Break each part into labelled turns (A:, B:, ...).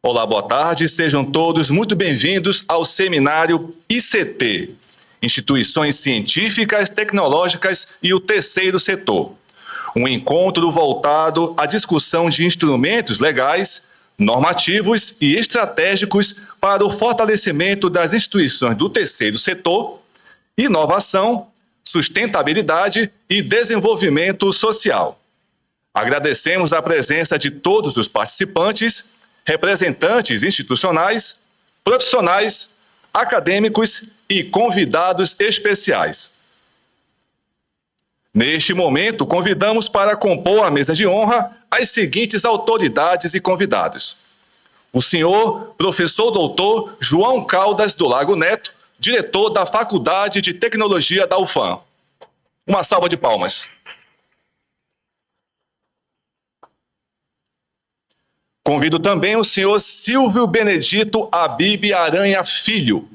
A: Olá, boa tarde, sejam todos muito bem-vindos ao seminário ICT, Instituições Científicas, Tecnológicas e o Terceiro Setor. Um encontro voltado à discussão de instrumentos legais, normativos e estratégicos para o fortalecimento das instituições do terceiro setor, inovação, sustentabilidade e desenvolvimento social. Agradecemos a presença de todos os participantes, representantes institucionais, profissionais, acadêmicos e convidados especiais. Neste momento, convidamos para compor a mesa de honra as seguintes autoridades e convidados. O senhor professor doutor João Caldas do Lago Neto, diretor da Faculdade de Tecnologia da UFAM. Uma salva de palmas. Convido também o senhor Silvio Benedito Abib Aranha Filho,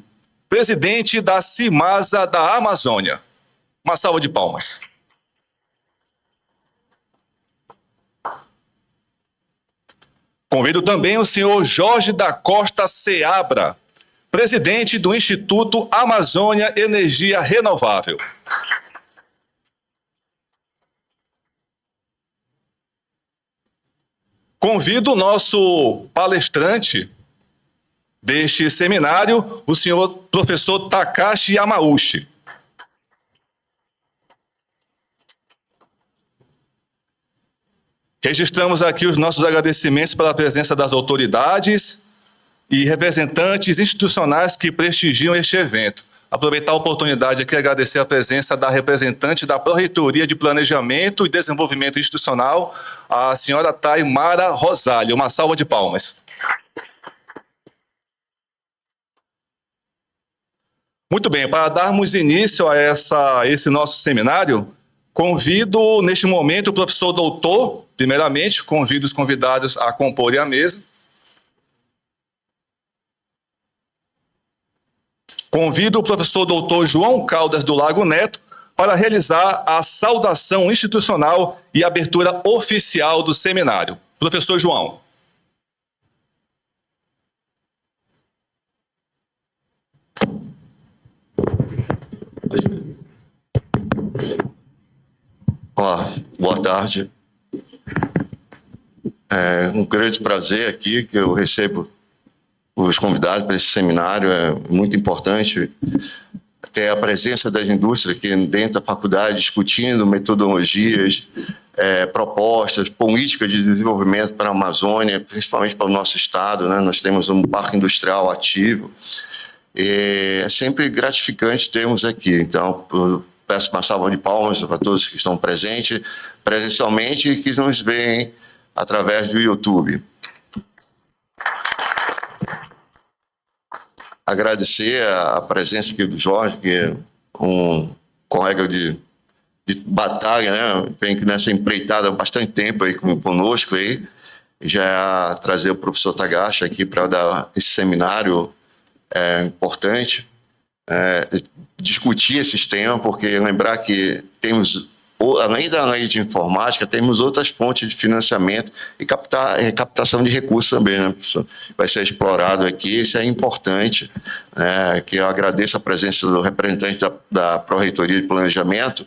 A: presidente da Cimasa da Amazônia. Uma salva de palmas. Convido também o senhor Jorge da Costa Seabra, presidente do Instituto Amazônia Energia Renovável. Convido o nosso palestrante deste seminário, o senhor professor Takashi Yamauchi. Registramos aqui os nossos agradecimentos pela presença das autoridades e representantes institucionais que prestigiam este evento. Aproveitar a oportunidade aqui e agradecer a presença da representante da Pró-Reitoria de Planejamento e Desenvolvimento Institucional, a senhora Taimara Rosália. Uma salva de palmas. Muito bem, para darmos início a esse nosso seminário, convido neste momento o professor doutor, primeiramente, convido os convidados a comporem a mesa. Convido o professor doutor João Caldas do Lago Neto para realizar a saudação institucional e abertura oficial do seminário. Professor João.
B: Olá, boa tarde. É um grande prazer aqui que eu recebo os convidados para esse seminário. É muito importante ter a presença das indústrias aqui dentro da faculdade, discutindo metodologias, propostas, políticas de desenvolvimento para a Amazônia, principalmente para o nosso estado, né? Nós temos um parque industrial ativo. E é sempre gratificante termos aqui. Então, peço uma salva de palmas para todos que estão presentes, presencialmente, e que nos veem através do YouTube. Agradecer a presença aqui do Jorge, que é um colega de batalha, né? Vem nessa empreitada há bastante tempo aí conosco aí. Já trazer o professor Takashi aqui para dar esse seminário importante, discutir esses temas, porque lembrar que temos, além da lei de informática, temos outras fontes de financiamento e captação de recursos também, né, professor? Vai ser explorado aqui, isso é importante, que eu agradeço a presença do representante da Pró-Reitoria de Planejamento.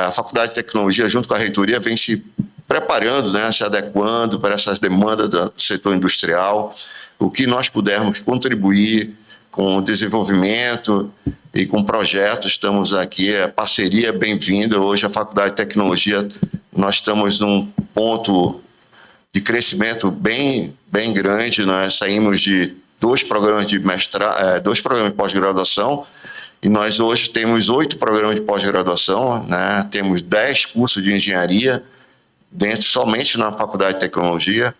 B: A Faculdade de Tecnologia, junto com a Reitoria, vem se preparando, né, se adequando para essas demandas do setor industrial, o que nós pudermos contribuir com o desenvolvimento e com projetos, estamos aqui, a parceria é bem-vinda. Hoje a Faculdade de Tecnologia, nós estamos num ponto de crescimento bem grande. Nós saímos de 2 programas de mestrado, 2 programas de pós-graduação, e nós hoje temos 8 programas de pós-graduação, né? Temos 10 cursos de engenharia somente na Faculdade de Tecnologia.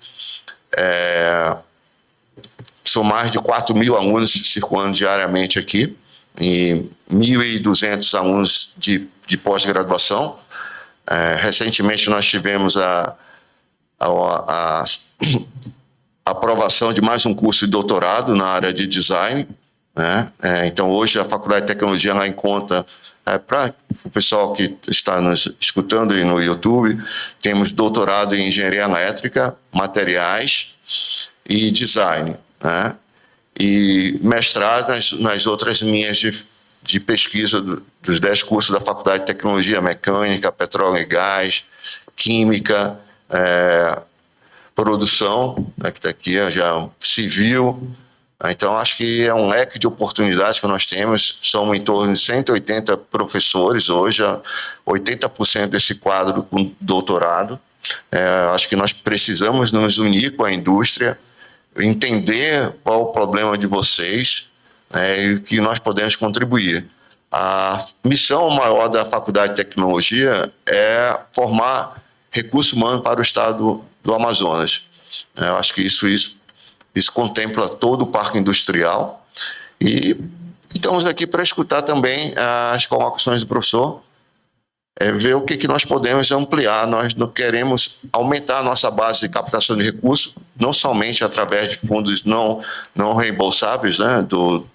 B: São mais de 4.000 alunos circulando diariamente aqui, e 1.200 alunos de pós-graduação. Recentemente nós tivemos a aprovação de mais um curso de doutorado na área de design, né? Então hoje a Faculdade de Tecnologia lá em conta, para o pessoal que está nos escutando aí no YouTube, temos doutorado em engenharia elétrica, materiais e design, né? E mestrado nas outras linhas de pesquisa dos 10 cursos da Faculdade de Tecnologia, Mecânica, Petróleo e Gás, Química, Produção, né, que está aqui, já Civil. Então, acho que é um leque de oportunidades que nós temos. São em torno de 180 professores hoje, 80% desse quadro com doutorado. Acho que nós precisamos nos unir com a indústria, entender qual o problema de vocês, e o que nós podemos contribuir. A missão maior da Faculdade de Tecnologia é formar recurso humano para o estado do Amazonas. Eu acho que isso contempla todo o parque industrial e estamos aqui para escutar também as colocações do professor, ver o que nós podemos ampliar. Nós não queremos aumentar a nossa base de captação de recursos, não somente através de fundos não reembolsáveis, né, do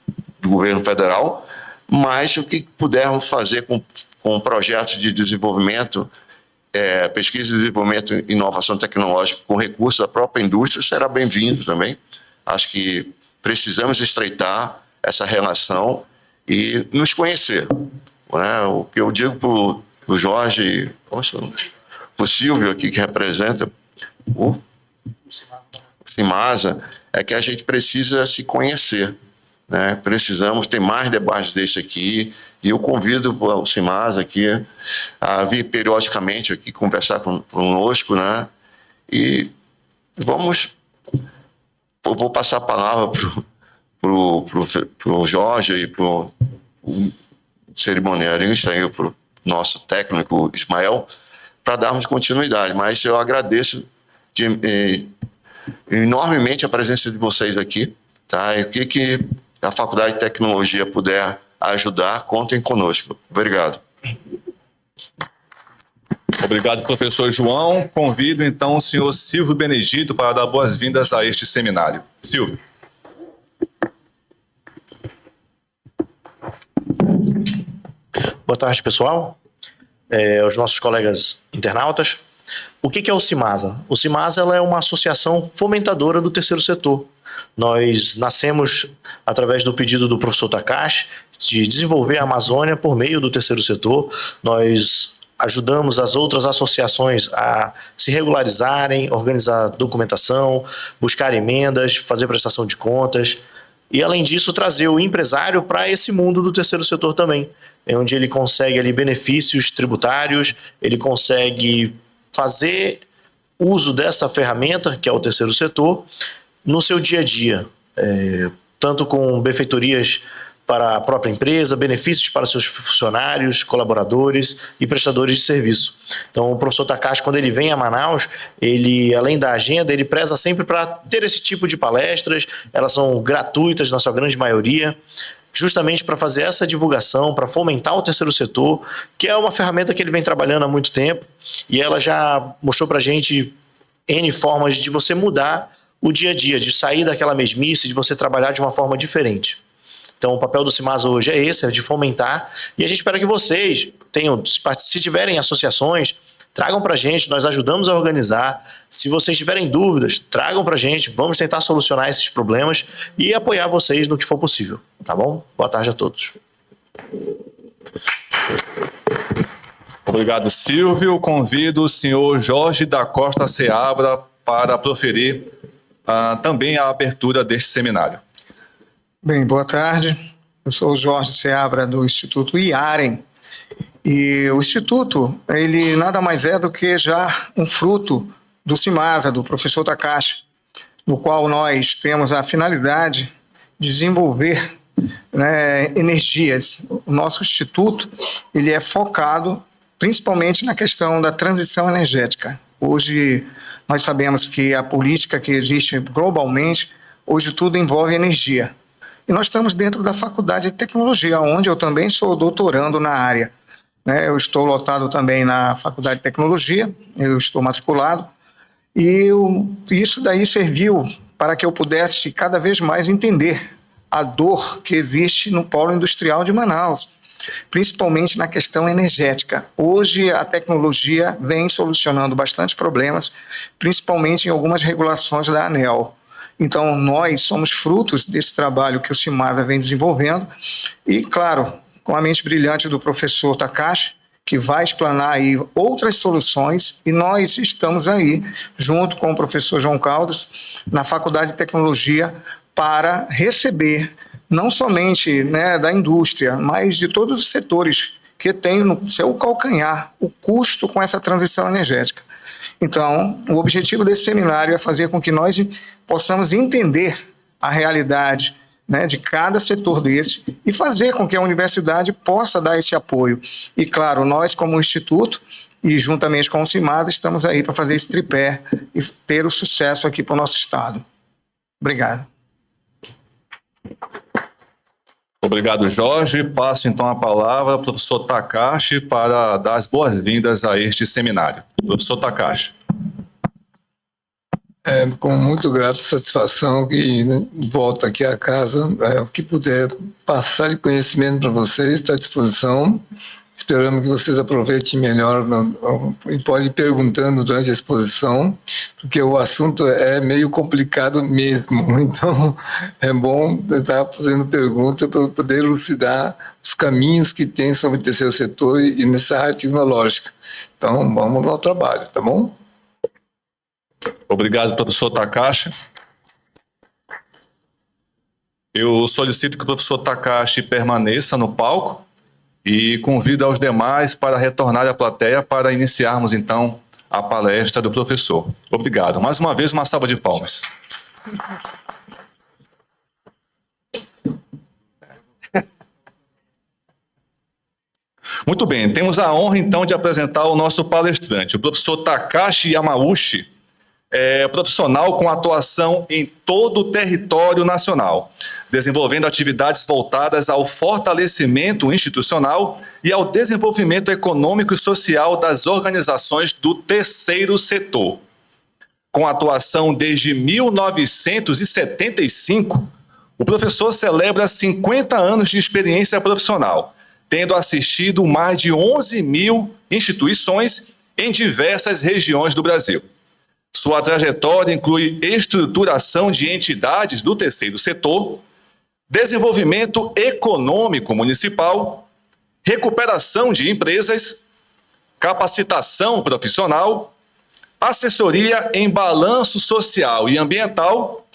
B: governo federal, mas o que pudermos fazer com projetos de desenvolvimento, pesquisa, desenvolvimento e inovação tecnológica com recursos da própria indústria será bem-vindo também. Acho que precisamos estreitar essa relação e nos conhecer, né? O que eu digo para o Jorge, para o Silvio aqui, que representa o Cimasa, é que a gente precisa se conhecer, né? Precisamos ter mais debates desse aqui, e eu convido o Cimasa aqui a vir periodicamente aqui conversar conosco, né? E eu vou passar a palavra para o Jorge e para o cerimonialista e para o nosso técnico Ismael, para darmos continuidade. Mas eu agradeço enormemente a presença de vocês aqui, tá? E o que a Faculdade de Tecnologia puder ajudar, contem conosco. Obrigado.
A: Obrigado, professor João. Convido, então, o senhor Silvio Benedito para dar boas-vindas a este seminário. Silvio.
C: Boa tarde, pessoal. Aos nossos colegas internautas. O que é o Cimasa? O Cimasa é uma associação fomentadora do terceiro setor. Nós nascemos através do pedido do professor Takashi de desenvolver a Amazônia por meio do terceiro setor. Nós ajudamos as outras associações a se regularizarem, organizar documentação, buscar emendas, fazer prestação de contas e, além disso, trazer o empresário para esse mundo do terceiro setor também, onde ele consegue ali benefícios tributários, ele consegue fazer uso dessa ferramenta, que é o terceiro setor, no seu dia a dia, tanto com benfeitorias para a própria empresa, benefícios para seus funcionários, colaboradores e prestadores de serviço. Então, o professor Takashi, quando ele vem a Manaus, ele, além da agenda, ele preza sempre para ter esse tipo de palestras. Elas são gratuitas na sua grande maioria, justamente para fazer essa divulgação, para fomentar o terceiro setor, que é uma ferramenta que ele vem trabalhando há muito tempo, e ela já mostrou para a gente N formas de você mudar o dia a dia, de sair daquela mesmice, de você trabalhar de uma forma diferente. Então, o papel do Cimasa hoje é esse, é de fomentar, e a gente espera que vocês se tiverem associações, tragam para a gente, nós ajudamos a organizar. Se vocês tiverem dúvidas, tragam para a gente, vamos tentar solucionar esses problemas e apoiar vocês no que for possível, tá bom? Boa tarde a todos.
A: Obrigado, Silvio. Convido o senhor Jorge da Costa Seabra para proferir também a abertura deste seminário.
D: Bem, boa tarde. Eu sou o Jorge Seabra, do Instituto IAREM. E o Instituto, ele nada mais é do que já um fruto do Cimasa, do professor Takashi, no qual nós temos a finalidade de desenvolver, né, energias. O nosso Instituto, ele é focado principalmente na questão da transição energética. Hoje, nós sabemos que a política que existe globalmente, hoje tudo envolve energia. E nós estamos dentro da Faculdade de Tecnologia, onde eu também sou doutorando na área. Eu estou lotado também na Faculdade de Tecnologia, eu estou matriculado, e isso daí serviu para que eu pudesse cada vez mais entender a dor que existe no polo industrial de Manaus, principalmente na questão energética. Hoje a tecnologia vem solucionando bastante problemas, principalmente em algumas regulações da ANEEL. Então, nós somos frutos desse trabalho que o Cimasa vem desenvolvendo e, claro, com a mente brilhante do professor Takashi, que vai explanar aí outras soluções, e nós estamos aí, junto com o professor João Caldas, na Faculdade de Tecnologia, para receber, não somente, né, da indústria, mas de todos os setores que têm no seu calcanhar o custo com essa transição energética. Então, o objetivo desse seminário é fazer com que nós possamos entender a realidade, né, de cada setor desse e fazer com que a universidade possa dar esse apoio. E, claro, nós, como instituto, e juntamente com o Cimasa, estamos aí para fazer esse tripé e ter o sucesso aqui para o nosso estado. Obrigado.
A: Obrigado, Jorge. Passo então a palavra ao professor Takashi para dar as boas-vindas a este seminário. Professor Takashi.
E: Com muito grata satisfação que, né, volto aqui à casa, o que puder passar de conhecimento para vocês está à disposição. Esperamos que vocês aproveitem melhor e pode ir perguntando durante a exposição, porque o assunto é meio complicado mesmo. Então, é bom estar fazendo pergunta para poder elucidar os caminhos que tem sobre o terceiro setor e nessa área tecnológica. Então, vamos ao trabalho, tá bom?
A: Obrigado, professor Takashi. Eu solicito que o professor Takashi permaneça no palco e convido aos demais para retornar à plateia para iniciarmos, então, a palestra do professor. Obrigado. Mais uma vez, uma salva de palmas. Muito bem, temos a honra, então, de apresentar o nosso palestrante, o professor Takashi Yamauchi, profissional com atuação em todo o território nacional, desenvolvendo atividades voltadas ao fortalecimento institucional e ao desenvolvimento econômico e social das organizações do terceiro setor. Com atuação desde 1975, o professor celebra 50 anos de experiência profissional, tendo assistido mais de 11 mil instituições em diversas regiões do Brasil. Sua trajetória inclui estruturação de entidades do terceiro setor, desenvolvimento econômico municipal, recuperação de empresas, capacitação profissional, assessoria em balanço social e ambiental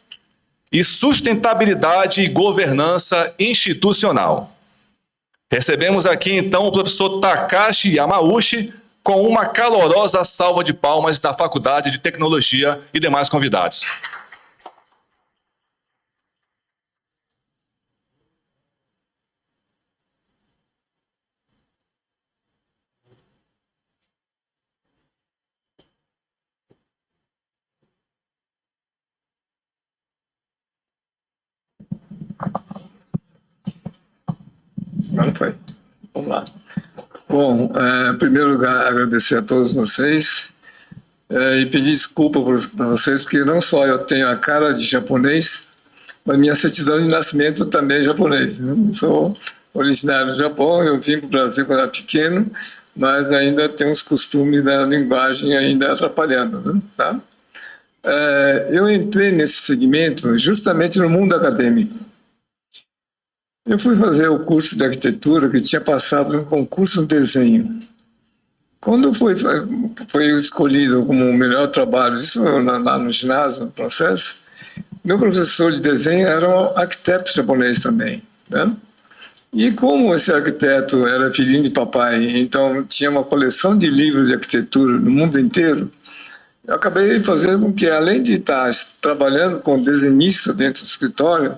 A: e sustentabilidade e governança institucional. Recebemos aqui, então, o professor Takashi Yamauchi, com uma calorosa salva de palmas da Faculdade de Tecnologia e demais convidados.
E: Agora foi. Vamos lá. Bom, em primeiro lugar, agradecer a todos vocês e pedir desculpa para vocês, porque não só eu tenho a cara de japonês, mas minha certidão de nascimento também é japonês. Eu sou originário do Japão, eu vim para o Brasil quando era pequeno, mas ainda tem uns costumes da linguagem ainda atrapalhando, né? Tá? Eu entrei nesse segmento justamente no mundo acadêmico. Eu fui fazer o curso de arquitetura que tinha passado em um concurso de desenho. Quando foi escolhido como o melhor trabalho, isso lá no ginásio, no processo, meu professor de desenho era um arquiteto japonês também, né? E como esse arquiteto era filhinho de papai, então tinha uma coleção de livros de arquitetura no mundo inteiro, eu acabei fazendo com que, além de estar trabalhando com desenhista dentro do escritório,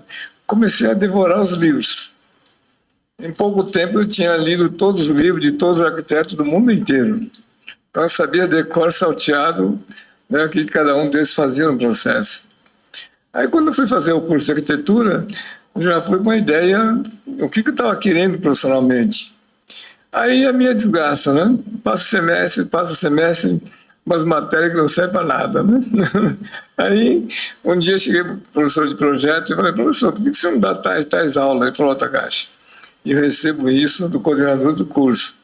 E: comecei a devorar os livros. Em pouco tempo eu tinha lido todos os livros de todos os arquitetos do mundo inteiro. Então eu sabia de cor salteado, né, o que cada um deles fazia no processo. Aí quando eu fui fazer o curso de arquitetura, eu já fui com a ideia, o que eu estava querendo profissionalmente. Aí a minha desgraça, né? Passa semestre, umas matérias que não servem para nada, né? Aí, um dia eu cheguei para o professor de projeto e falei, professor, por que você não dá tais aulas? Ele falou, Takashi, e eu recebo isso do coordenador do curso.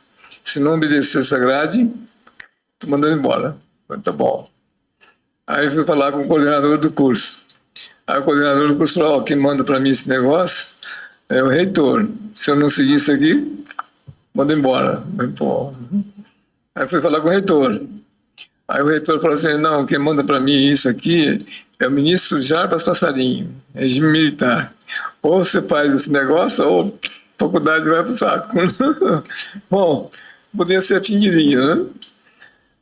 E: Se não obedecer essa grade, estou mandando embora. Eu falei, tá bom. Aí fui falar com o coordenador do curso. Aí o coordenador do curso falou, quem manda para mim esse negócio é o reitor. Se eu não seguir isso aqui, manda embora. Aí fui falar com o reitor. Aí o reitor falou assim, não, quem manda para mim isso aqui é o ministro Jarbas Passarinho, regime militar. Ou você faz esse negócio, ou a faculdade vai para o saco. Bom, podia ser a pingueirinha, né?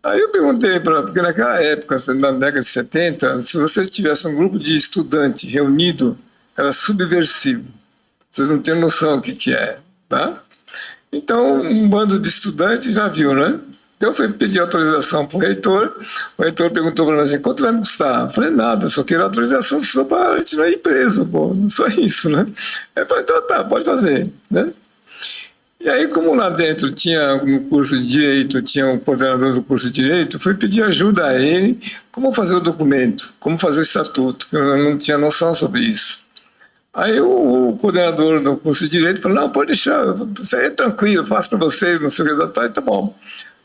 E: Aí eu perguntei, porque naquela época, na década de 70, se você tivesse um grupo de estudantes reunido, era subversivo. Vocês não têm noção do que é, tá? Então, um bando de estudantes já viu, né? Então, eu fui pedir autorização para o reitor perguntou para mim assim, quanto vai me custar? Eu falei, nada, só quero autorização só para a gente não ir preso, pô, só isso, né? Eu falei, então tá, pode fazer, né? E aí, como lá dentro tinha um curso de Direito, tinha um coordenador do curso de Direito, fui pedir ajuda a ele, como fazer o documento, como fazer o estatuto, eu não tinha noção sobre isso. Aí o coordenador do curso de Direito falou, não, pode deixar, isso aí é tranquilo, eu faço para vocês, não sei o que, tá bom.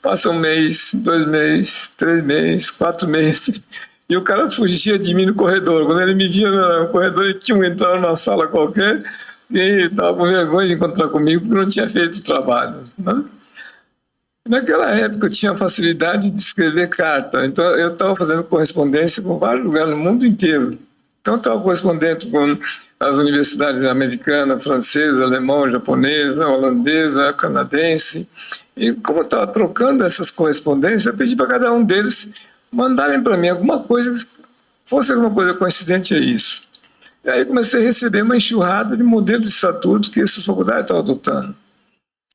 E: Passa 1 mês, 2 meses, 3 meses, 4 meses, e o cara fugia de mim no corredor. Quando ele me via no corredor, ele tinha entrado numa sala qualquer, e estava com vergonha de encontrar comigo, porque não tinha feito o trabalho, né? Naquela época eu tinha facilidade de escrever carta, então eu estava fazendo correspondência com vários lugares no mundo inteiro. Então, eu estava correspondendo com as universidades americanas, francesa, alemã, japonesa, holandesa, canadense. E como eu estava trocando essas correspondências, eu pedi para cada um deles mandarem para mim alguma coisa, que fosse alguma coisa coincidente a isso. E aí comecei a receber uma enxurrada de modelos de estatutos que essas faculdades estavam adotando.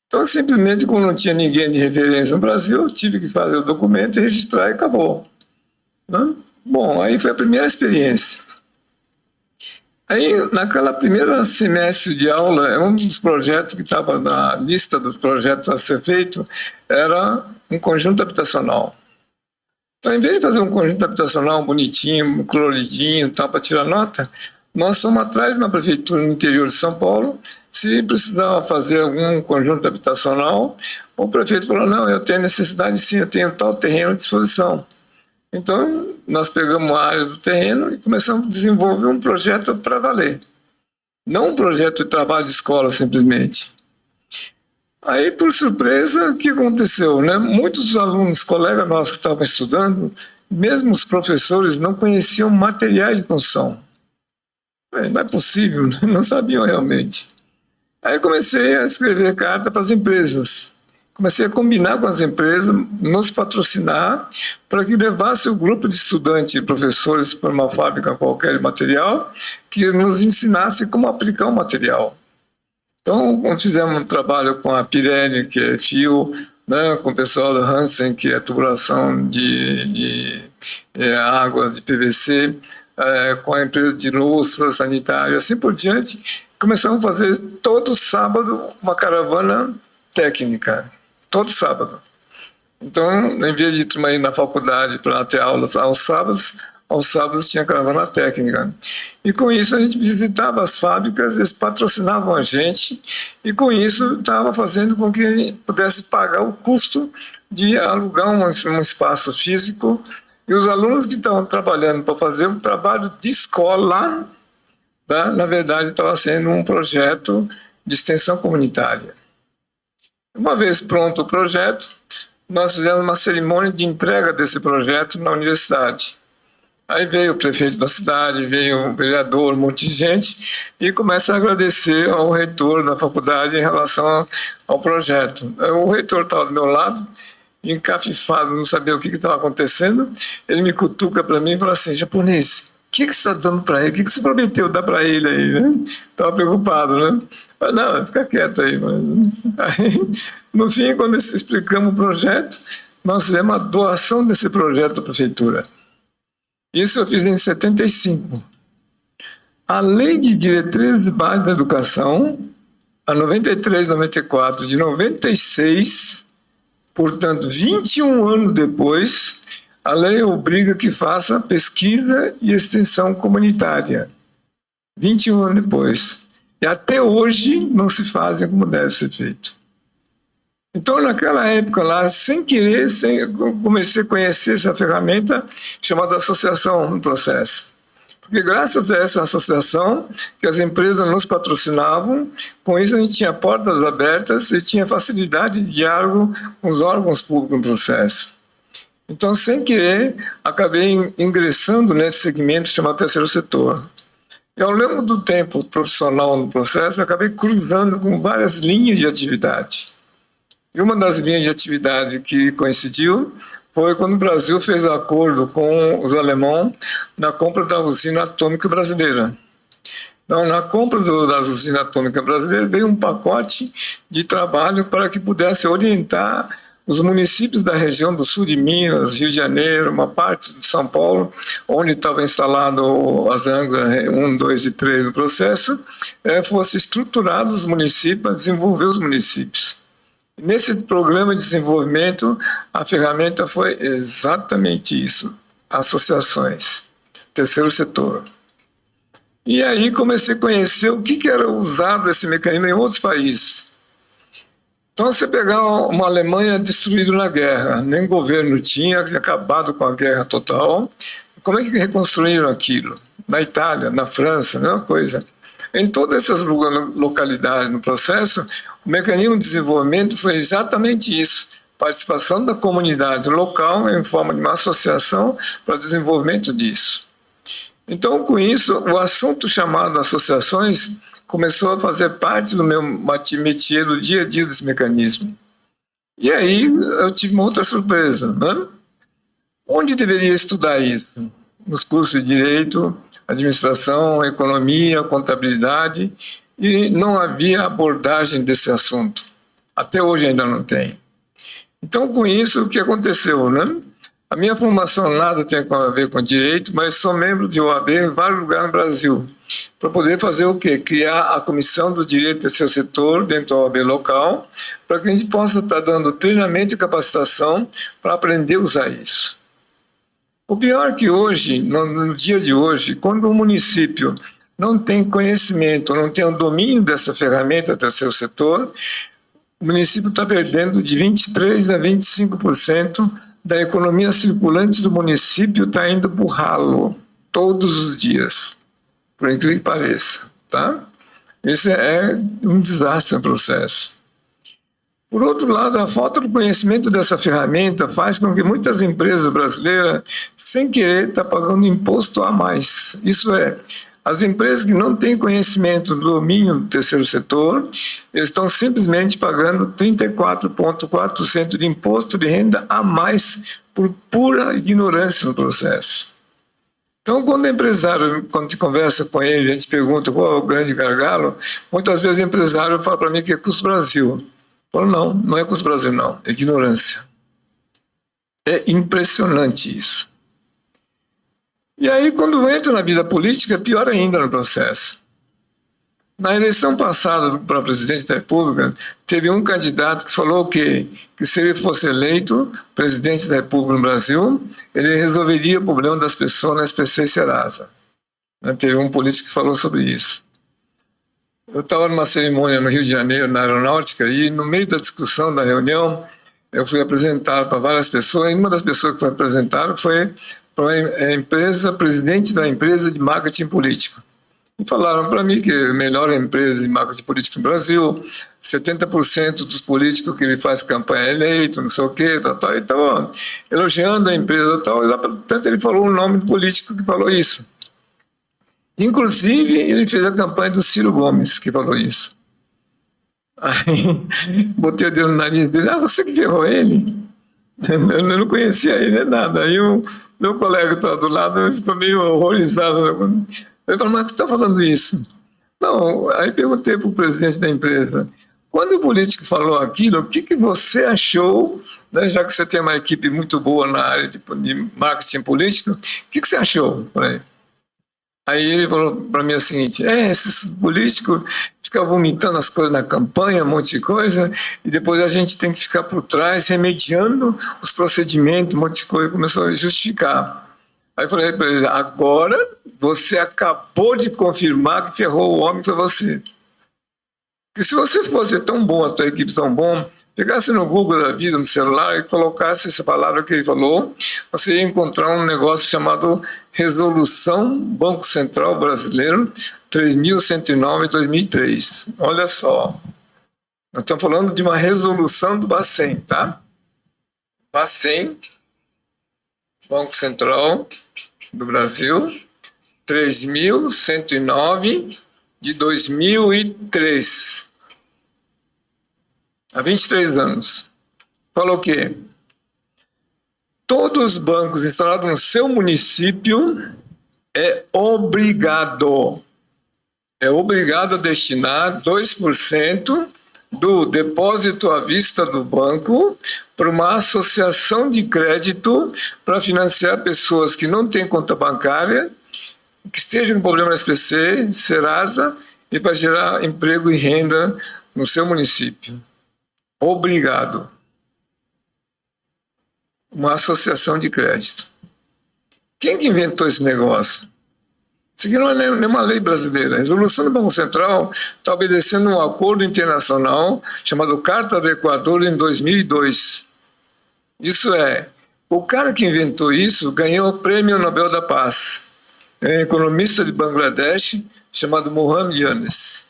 E: Então, simplesmente, como não tinha ninguém de referência no Brasil, eu tive que fazer o documento, registrar e acabou, né? Bom, aí foi a primeira experiência. Aí, naquela primeira semestre de aula, um dos projetos que estava na lista dos projetos a ser feito era um conjunto habitacional. Então, em vez de fazer um conjunto habitacional bonitinho, coloridinho, tal, para tirar nota, nós fomos atrás na prefeitura no interior de São Paulo, se precisava fazer algum conjunto habitacional, o prefeito falou, não, eu tenho necessidade sim, eu tenho tal terreno à disposição. Então, nós pegamos a área do terreno e começamos a desenvolver um projeto para valer. Não um projeto de trabalho de escola, simplesmente. Aí, por surpresa, o que aconteceu, né? Muitos dos alunos, colegas nossos que estavam estudando, mesmo os professores, não conheciam materiais de construção. Não é possível, não sabiam realmente. Aí comecei a escrever carta para as empresas. Comecei a combinar com as empresas, nos patrocinar, para que levasse o grupo de estudantes e professores para uma fábrica qualquer de material, que nos ensinasse como aplicar o material. Então, fizemos um trabalho com a Pirelli, que é fio, né, com o pessoal da Hansen, que é tubulação de água de PVC, com a empresa de louça sanitária, assim por diante. Começamos a fazer todo sábado uma caravana técnica. Todo sábado. Então, em vez de turma ir na faculdade para ter aulas aos sábados tinha caravana técnica. E com isso a gente visitava as fábricas, eles patrocinavam a gente, e com isso estava fazendo com que a gente pudesse pagar o custo de alugar um espaço físico, e os alunos que estavam trabalhando para fazer um trabalho de escola, tá? Na verdade estava sendo um projeto de extensão comunitária. Uma vez pronto o projeto, nós fizemos uma cerimônia de entrega desse projeto na universidade. Aí veio o prefeito da cidade, veio o vereador, um monte de gente, e começa a agradecer ao reitor da faculdade em relação ao projeto. O reitor estava do meu lado, encafifado, não sabia o que estava acontecendo. Ele me cutuca para mim e fala assim, japonês, o que você está dando para ele? O que você prometeu dar para ele aí, né? Estava preocupado, né? Mas não, fica quieto aí. Aí, no fim, quando explicamos o projeto, nós fizemos a doação desse projeto da prefeitura. Isso eu fiz em 75. A Lei de Diretrizes de Base da Educação, a 93/94 de 96, portanto, 21 anos depois, a lei obriga que faça pesquisa e extensão comunitária. 21 anos depois. E até hoje não se fazem como deve ser feito. Então, naquela época lá, sem querer, comecei a conhecer essa ferramenta chamada associação no processo. Porque graças a essa associação, que as empresas nos patrocinavam, com isso a gente tinha portas abertas e tinha facilidade de diálogo com os órgãos públicos no processo. Então, sem querer, acabei ingressando nesse segmento chamado terceiro setor. E ao longo do tempo profissional no processo, eu acabei cruzando com várias linhas de atividade. E uma das linhas de atividade que coincidiu foi quando o Brasil fez acordo com os alemães na compra da usina atômica brasileira. Então, na compra da usina atômica brasileira, veio um pacote de trabalho para que pudesse orientar os municípios da região do sul de Minas, Rio de Janeiro, uma parte de São Paulo, onde estava instalado as Angra 1, 2 e 3 no processo, fosse estruturados os municípios para desenvolver os municípios. Nesse programa de desenvolvimento, a ferramenta foi exatamente isso, associações, terceiro setor. E aí comecei a conhecer o que era usado esse mecanismo em outros países. Então, você pegar uma Alemanha destruída na guerra, nem governo tinha acabado com a guerra total, como é que reconstruíram aquilo? Na Itália, na França, a mesma coisa. Em todas essas localidades no processo, o mecanismo de desenvolvimento foi exatamente isso, participação da comunidade local em forma de uma associação para desenvolvimento disso. Então, com isso, o assunto chamado associações começou a fazer parte do meu métier do dia a dia desse mecanismo. E aí eu tive uma outra surpresa, né? Onde deveria estudar isso? Nos cursos de Direito, Administração, Economia, Contabilidade, e não havia abordagem desse assunto. Até hoje ainda não tem. Então, com isso, o que aconteceu, né? A minha formação nada tem a ver com direito, mas sou membro de OAB em vários lugares no Brasil, para poder fazer o quê? Criar a Comissão do Direito do Terceiro Setor dentro da OAB local, para que a gente possa estar dando treinamento e capacitação para aprender a usar isso. O pior é que hoje, no dia de hoje, quando o município não tem conhecimento, não tem o domínio dessa ferramenta do terceiro setor, o município está perdendo de 23% a 25% da economia circulante do município, está indo para o ralo todos os dias, por incrível que pareça. Tá? Isso é um desastre no processo. Por outro lado, a falta do conhecimento dessa ferramenta faz com que muitas empresas brasileiras, sem querer, estão pagando imposto a mais. Isso é, as empresas que não têm conhecimento do domínio do terceiro setor, eles estão simplesmente pagando 34,4% de imposto de renda a mais por pura ignorância no processo. Então, quando o empresário, quando a gente conversa com ele, a gente pergunta qual é o grande gargalo, muitas vezes o empresário fala para mim que é custo Brasil. Eu falo, não é custo Brasil, não, é ignorância. É impressionante isso. E aí, quando entra na vida política, é pior ainda no processo. Na eleição passada para presidente da República, teve um candidato que falou que se ele fosse eleito presidente da República no Brasil, ele resolveria o problema das pessoas na SPC e Serasa. Teve um político que falou sobre isso. Eu estava numa cerimônia no Rio de Janeiro, na Aeronáutica, e no meio da discussão da reunião, eu fui apresentado para várias pessoas, e uma das pessoas que foi apresentada foi para a empresa, presidente da empresa de marketing político. E falaram para mim que é a melhor empresa de marketing político no Brasil, 70% dos políticos que ele faz campanha é eleito, não sei o quê, tal, e estava elogiando a empresa tal, e lá, portanto, ele falou o nome do político que falou isso. Inclusive, ele fez a campanha do Ciro Gomes, que falou isso. Aí, botei o dedo no nariz dele, você que ferrou ele? Eu não conhecia ele, nem nada. Aí o meu colega que estava do lado ficou meio horrorizado. Eu falei, mas você está falando isso? Não, aí perguntei para o presidente da empresa, quando o político falou aquilo, o que você achou, né, já que você tem uma equipe muito boa na área de marketing político, o que você achou? Aí ele falou para mim o seguinte, esses políticos ficam vomitando as coisas na campanha, um monte de coisa, e depois a gente tem que ficar por trás, remediando os procedimentos, um monte de coisa, começou a justificar. Aí eu falei para ele, agora você acabou de confirmar que ferrou o homem, foi você. Porque se você fosse tão bom, a sua equipe tão bom, Pegasse no Google da vida, no celular, e colocasse essa palavra que ele falou, você ia encontrar um negócio chamado Resolução Banco Central Brasileiro 3.109 de 2003. Olha só. Nós estamos falando de uma resolução do Bacen, tá? Bacen, Banco Central do Brasil, 3.109 de 2003. Há 23 anos. Falou o quê? Todos os bancos instalados no seu município é obrigado a destinar 2% do depósito à vista do banco para uma associação de crédito para financiar pessoas que não têm conta bancária, que estejam com problema no SPC, Serasa, e para gerar emprego e renda no seu município. Obrigado. Uma associação de crédito. Quem que inventou esse negócio? Isso aqui não é nenhuma lei brasileira. A resolução do Banco Central está obedecendo um acordo internacional chamado Carta do Equador em 2002. Isso é, o cara que inventou isso ganhou o Prêmio Nobel da Paz. É um economista de Bangladesh chamado Mohamed Yunus.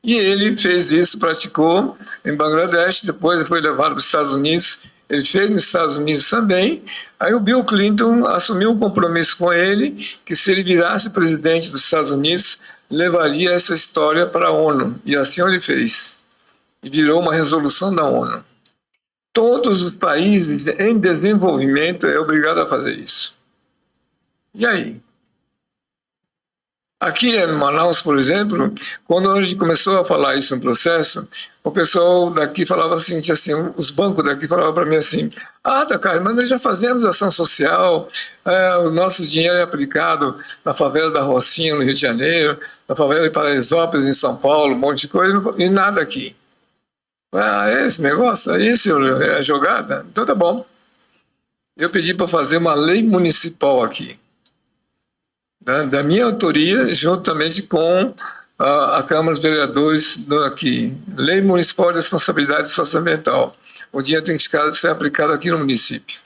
E: E ele fez isso, praticou em Bangladesh, depois foi levado para os Estados Unidos, ele fez nos Estados Unidos também. Aí o Bill Clinton assumiu um compromisso com ele, que se ele virasse presidente dos Estados Unidos, levaria essa história para a ONU. E assim ele fez. E virou uma resolução da ONU. Todos os países em desenvolvimento é obrigado a fazer isso. E aí? Aqui em Manaus, por exemplo, quando a gente começou a falar isso no processo, o pessoal daqui falava assim, os bancos daqui falavam para mim assim, Takari, mas nós já fazemos ação social, o nosso dinheiro é aplicado na favela da Rocinha, no Rio de Janeiro, na favela de Paraisópolis, em São Paulo, um monte de coisa, e nada aqui. É esse negócio? É isso? É a jogada? Então tá bom. Eu pedi para fazer uma lei municipal aqui, da minha autoria, juntamente com a Câmara dos Vereadores aqui. Lei Municipal de Responsabilidade Socioambiental. O dinheiro tem que ser aplicado aqui no município.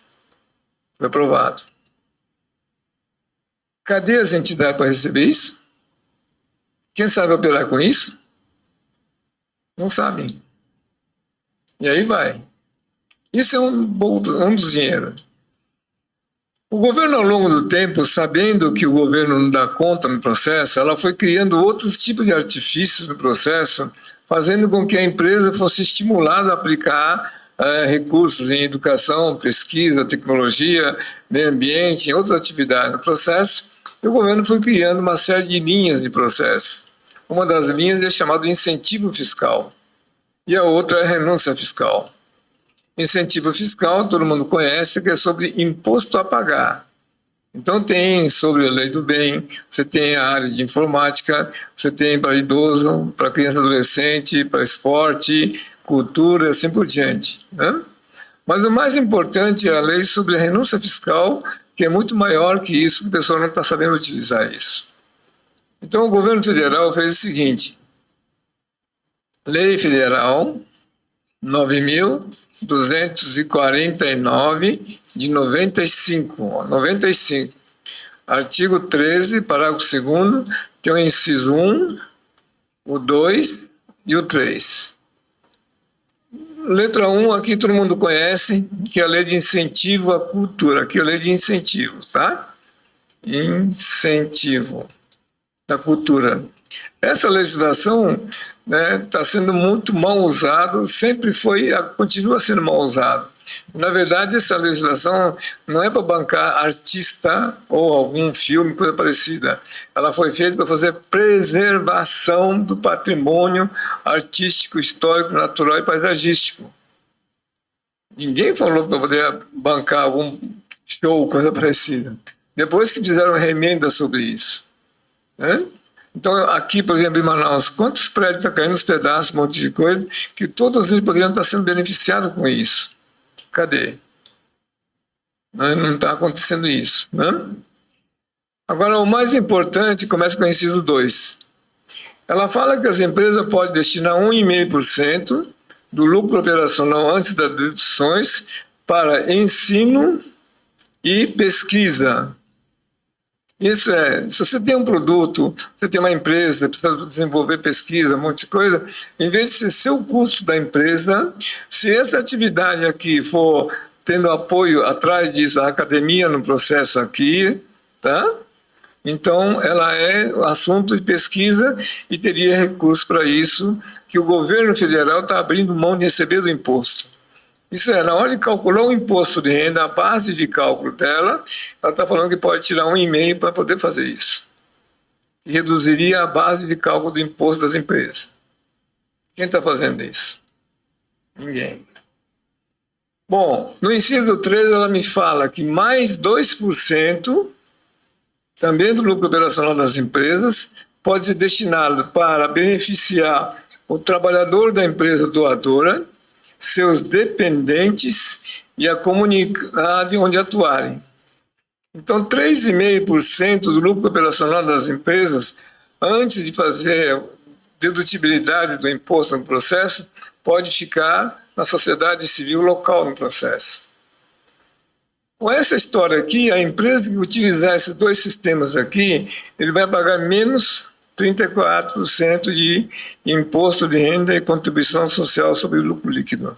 E: Foi aprovado. Cadê as entidades para receber isso? Quem sabe operar com isso? Não sabem. E aí vai. Isso é um dos dinheiros. O governo, ao longo do tempo, sabendo que o governo não dá conta no processo, ela foi criando outros tipos de artifícios no processo, fazendo com que a empresa fosse estimulada a aplicar recursos em educação, pesquisa, tecnologia, meio ambiente, em outras atividades no processo. E o governo foi criando uma série de linhas de processo. Uma das linhas é chamada incentivo fiscal e a outra é renúncia fiscal. Incentivo fiscal, todo mundo conhece, que é sobre imposto a pagar. Então tem sobre a lei do bem, você tem a área de informática, você tem para idoso, para criança e adolescente, para esporte, cultura, assim por diante, né? Mas o mais importante é a lei sobre a renúncia fiscal, que é muito maior que isso, que o pessoal não está sabendo utilizar isso. Então o governo federal fez o seguinte, Lei Federal 9.249 de 95, artigo 13, parágrafo 2º, tem o inciso 1, o 2 e o 3. Letra 1, aqui todo mundo conhece, que é a lei de incentivo à cultura, aqui é a lei de incentivo, tá? Incentivo da cultura. Essa legislação está sendo muito mal usada, sempre foi, continua sendo mal usada. Na verdade, essa legislação não é para bancar artista ou algum filme, coisa parecida. Ela foi feita para fazer preservação do patrimônio artístico, histórico, natural e paisagístico. Ninguém falou para poder bancar algum show, coisa parecida. Depois que fizeram remenda sobre isso, né? Então, aqui, por exemplo, em Manaus, quantos prédios estão caindo nos pedaços, um monte de coisa, que todos eles poderiam estar sendo beneficiados com isso. Cadê? Não está acontecendo isso, né? Agora, o mais importante, começa com o inciso 2. Ela fala que as empresas podem destinar 1,5% do lucro operacional antes das deduções para ensino e pesquisa. Isso é, se você tem um produto, você tem uma empresa, precisa desenvolver pesquisa, um monte de coisa, em vez de ser o custo da empresa, se essa atividade aqui for tendo apoio atrás disso, a academia no processo aqui, tá? Então, ela é assunto de pesquisa e teria recurso para isso, que o governo federal está abrindo mão de receber do imposto. Isso é, na hora de calcular o imposto de renda, a base de cálculo dela, ela está falando que pode tirar 1,5 para poder fazer isso. E reduziria a base de cálculo do imposto das empresas. Quem está fazendo isso? Ninguém. Bom, no inciso 3, ela me fala que mais 2%, também do lucro operacional das empresas, pode ser destinado para beneficiar o trabalhador da empresa doadora, seus dependentes e a comunidade onde atuarem. Então, 3,5% do lucro operacional das empresas, antes de fazer dedutibilidade do imposto no processo, pode ficar na sociedade civil local no processo. Com essa história aqui, a empresa que utilizar esses dois sistemas aqui, ele vai pagar menos 34% de imposto de renda e contribuição social sobre o lucro líquido.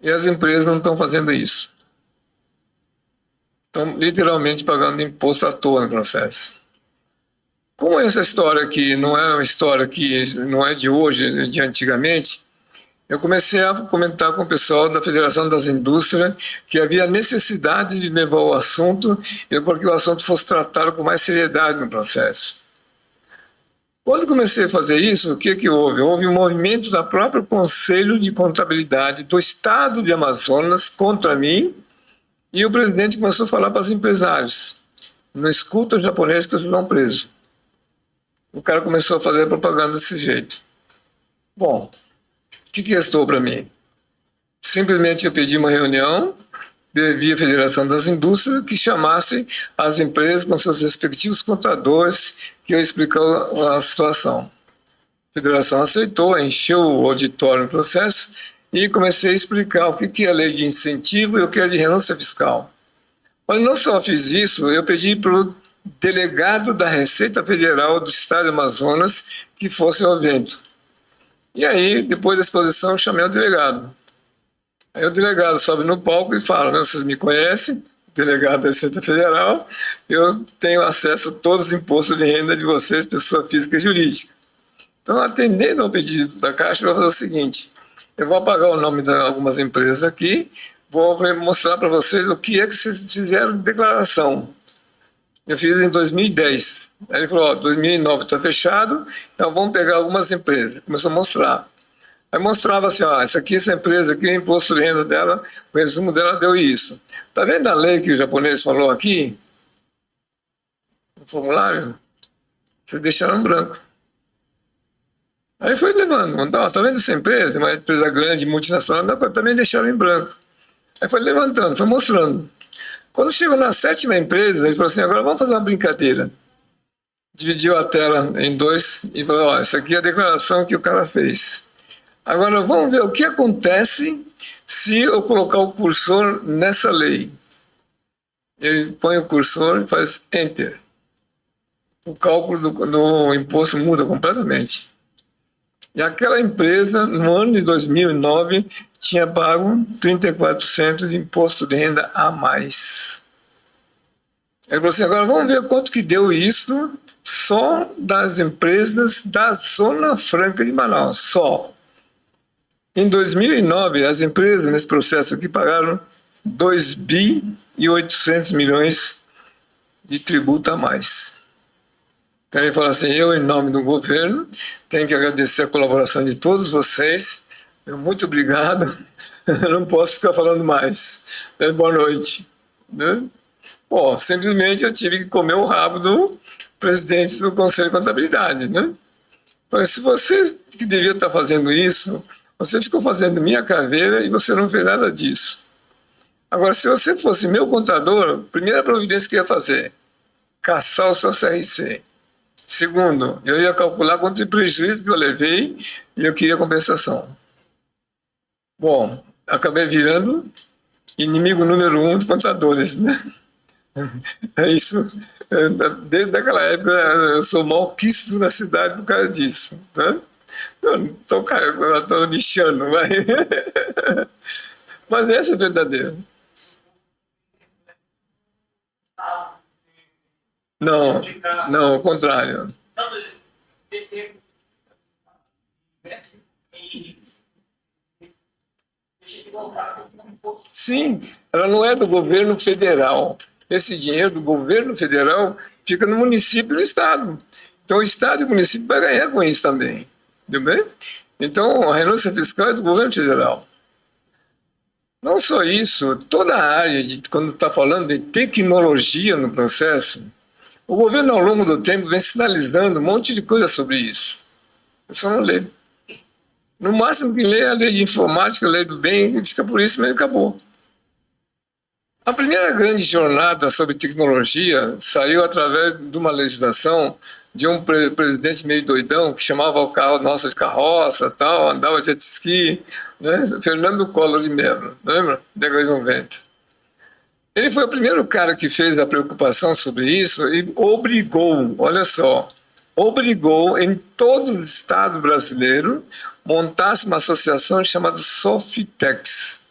E: E as empresas não estão fazendo isso. Estão literalmente pagando imposto à toa no processo. Como essa história aqui não é uma história que não é de hoje, é de antigamente, eu comecei a comentar com o pessoal da Federação das Indústrias que havia necessidade de levar o assunto para que o assunto fosse tratado com mais seriedade no processo. Quando comecei a fazer isso, o que houve? Houve um movimento da própria Conselho de Contabilidade do Estado de Amazonas contra mim, e o presidente começou a falar para os empresários: não escuta os japoneses que vocês vão presos. O cara começou a fazer propaganda desse jeito. Bom, o que restou para mim? Simplesmente eu pedi uma reunião via Federação das Indústrias que chamasse as empresas com seus respectivos contadores, que eu explicar a situação. A Federação aceitou, encheu o auditório no processo e comecei a explicar o que é a lei de incentivo e o que é de renúncia fiscal. Mas não só fiz isso, eu pedi para o delegado da Receita Federal do Estado do Amazonas que fosse ao evento. E aí, depois da exposição, eu chamei o delegado. Aí o delegado sobe no palco e fala: vocês me conhecem, delegado da Receita Federal, eu tenho acesso a todos os impostos de renda de vocês, pessoa física e jurídica. Então, atendendo ao pedido da Caixa, eu vou fazer o seguinte: eu vou apagar o nome de algumas empresas aqui, vou mostrar para vocês o que é que vocês fizeram de declaração. Eu fiz em 2010. Aí ele falou: 2009 está fechado, então vamos pegar algumas empresas. Começou a mostrar. Aí mostrava assim: essa empresa aqui, o imposto de renda dela, o resumo dela deu isso. Está vendo a lei que o japonês falou aqui? No formulário? Vocês deixaram branco. Aí foi levando. Está vendo essa empresa? Uma empresa grande, multinacional, também deixaram em branco. Aí foi levantando, foi mostrando. Quando chegou na 7ª empresa, ele falou assim: agora vamos fazer uma brincadeira. Dividiu a tela em dois e falou: essa aqui é a declaração que o cara fez. Agora vamos ver o que acontece se eu colocar o cursor nessa lei. Ele põe o cursor e faz Enter. O cálculo do imposto muda completamente. E aquela empresa, no ano de 2009, tinha pago 34% de imposto de renda a mais. Ele falou assim: agora vamos ver quanto que deu isso só das empresas da Zona Franca de Manaus, só. Em 2009, as empresas nesse processo aqui pagaram 2.800 bilhões de tributo a mais. Então ele fala assim: eu, em nome do governo, tenho que agradecer a colaboração de todos vocês. Muito obrigado. Eu não posso ficar falando mais. Boa noite. Bom, simplesmente eu tive que comer o rabo do presidente do Conselho de Contabilidade. Então, se você que devia estar fazendo isso, você ficou fazendo minha caveira e você não fez nada disso. Agora, se você fosse meu contador, a primeira providência que eu ia fazer: caçar o seu CRC. Segundo, eu ia calcular quanto de prejuízo que eu levei e eu queria compensação. Bom, acabei virando inimigo número 1 dos contadores, né? É isso. Desde aquela época eu sou malquisto na cidade por causa disso, né? Eu não estou lixando, mas... mas essa é verdadeira. Não, não, ao contrário. Sim, ela não é do governo federal. Esse dinheiro do governo federal fica no município e no estado. Então o estado e o município vai ganhar com isso também. Entendeu bem? Então a renúncia fiscal é do governo federal. Não só isso, toda a área, quando está falando de tecnologia no processo, o governo ao longo do tempo vem sinalizando um monte de coisa sobre isso. Eu só não leio. No máximo que lê é a lei de informática, a lei do bem, e fica por isso mesmo e acabou. A primeira grande jornada sobre tecnologia saiu através de uma legislação de um presidente meio doidão que chamava o carro nosso de carroça, tal, andava de jet ski, né? Fernando Collor de Mello, lembra? Década de 90. Ele foi o primeiro cara que fez a preocupação sobre isso e obrigou, olha só, obrigou em todo o estado brasileiro montasse uma associação chamada Softex.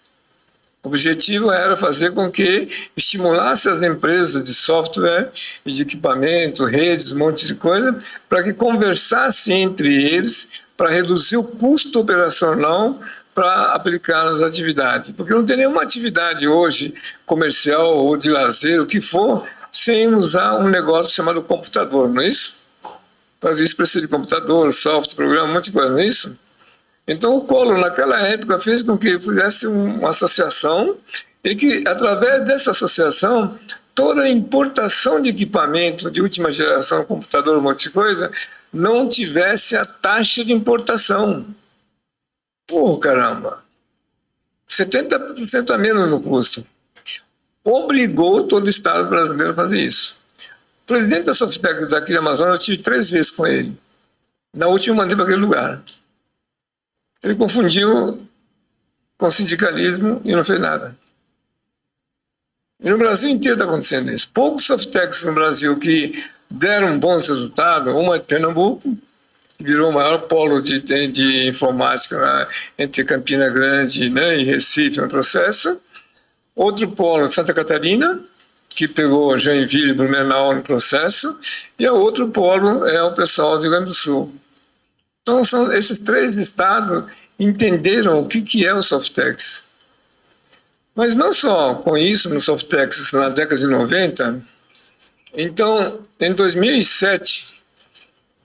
E: O objetivo era fazer com que estimulasse as empresas de software e de equipamento, redes, um monte de coisa, para que conversassem entre eles para reduzir o custo operacional para aplicar nas atividades. Porque não tem nenhuma atividade hoje, comercial ou de lazer, o que for, sem usar um negócio chamado computador, não é isso? Para isso precisa de computador, software, programa, um monte de coisa, não é isso? Então o Collor, naquela época, fez com que fizesse uma associação e que, através dessa associação, toda a importação de equipamento de última geração, computador, um monte de coisa, não tivesse a taxa de importação. Porra, caramba! 70% a menos no custo. Obrigou todo o Estado brasileiro a fazer isso. O presidente da Softex daqui de Amazonas, eu tive 3 vezes com ele. Na última, eu mandei para aquele lugar. Ele confundiu com sindicalismo e não fez nada. E no Brasil inteiro está acontecendo isso. Poucos Softex no Brasil que deram bons resultados, uma de Pernambuco, que virou o maior polo de informática, né, entre Campina Grande, né, e Recife no processo. Outro polo, Santa Catarina, que pegou Joinville e Blumenau no processo. E o outro polo é o pessoal do Rio Grande do Sul. Então, esses 3 estados entenderam o que é o Softex. Mas não só com isso no Softex na década de 90. Então, em 2007,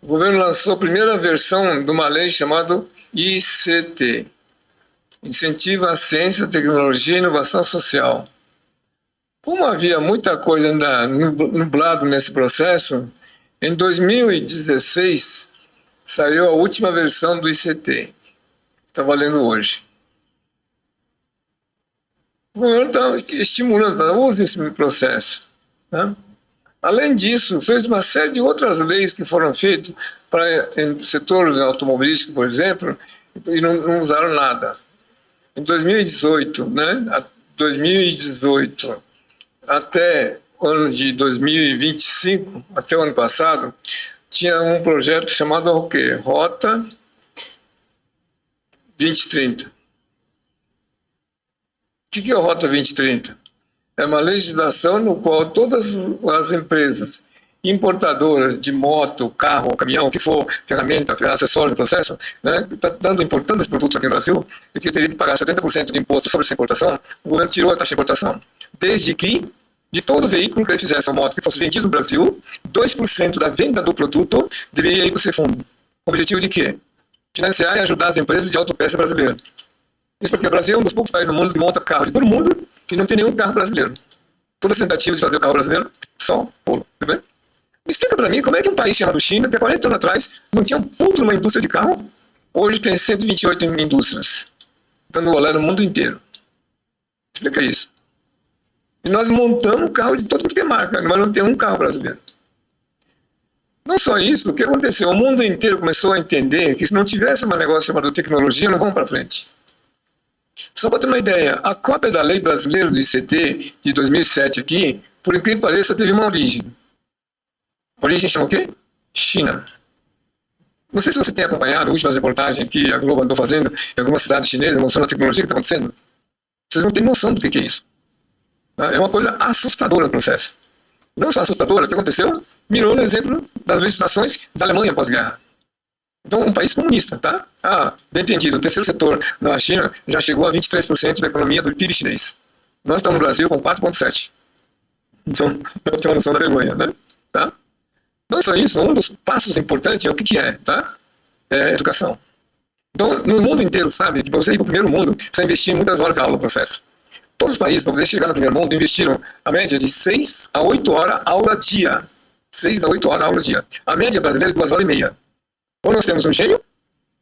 E: o governo lançou a primeira versão de uma lei chamada ICT, Incentiva a Ciência, Tecnologia e Inovação Social. Como havia muita coisa nublado nesse processo, em 2016, saiu a última versão do ICT. Está valendo hoje. O governo está estimulando, use esse processo. Né? Além disso, fez uma série de outras leis que foram feitas para o setor automobilístico, por exemplo, e não usaram nada. Em 2018, né? 2018 até o ano de 2025, até o ano passado, tinha um projeto chamado o quê? Rota 2030. O que é a Rota 2030? É uma legislação no qual todas as empresas importadoras de moto, carro, caminhão, o que for, ferramenta, acessório do processo, né, importando os produtos aqui no Brasil, e que teria que pagar 70% de imposto sobre essa importação, o governo tirou a taxa de importação. Desde que, de todo veículo que eles fizessem moto que fosse vendido no Brasil, 2% da venda do produto deveria ir para o Cefundo. O objetivo de quê? Financiar e ajudar as empresas de autopeça brasileira. Isso porque o Brasil é um dos poucos países no mundo que monta carro de todo mundo e não tem nenhum carro brasileiro. Todas as tentativas de fazer o carro brasileiro só polo. Me explica para mim como é que um país chamado China, que há 40 anos atrás não tinha um puto numa indústria de carro, hoje tem 128 indústrias, dando olé no mundo inteiro. Explica isso. E nós montamos carro de todo tipo de marca, mas não tem um carro brasileiro. Não só isso, o que aconteceu? O mundo inteiro começou a entender que se não tivesse um negócio chamado tecnologia, não vamos para frente. Só para ter uma ideia, a cópia da Lei Brasileira do ICT de 2007 aqui, por incrível que pareça, teve uma origem. A origem chama o quê? China. Não sei se você tem acompanhado últimas reportagens que a Globo andou fazendo em algumas cidades chinesas, mostrando a tecnologia que está acontecendo. Vocês não têm noção do que é isso. É uma coisa assustadora o processo. Não só assustadora, o que aconteceu mirou no exemplo das legislações da Alemanha pós-guerra. Então, um país comunista, tá? Bem entendido, o terceiro setor na China já chegou a 23% da economia do PIB chinês. Nós estamos no Brasil com 4,7%. Então, eu tenho uma noção da vergonha, né? Tá? Não só isso, um dos passos importantes é o que é, tá? É educação. Então, no mundo inteiro, sabe, que para você ir para o primeiro mundo, precisa investir muitas horas de aula no processo. Todos os países, para poder chegar no primeiro mundo, investiram a média de 6 a 8 horas aula dia. 6 a 8 horas aula dia. A média brasileira é 2 horas e meia. Ou nós temos um gênio,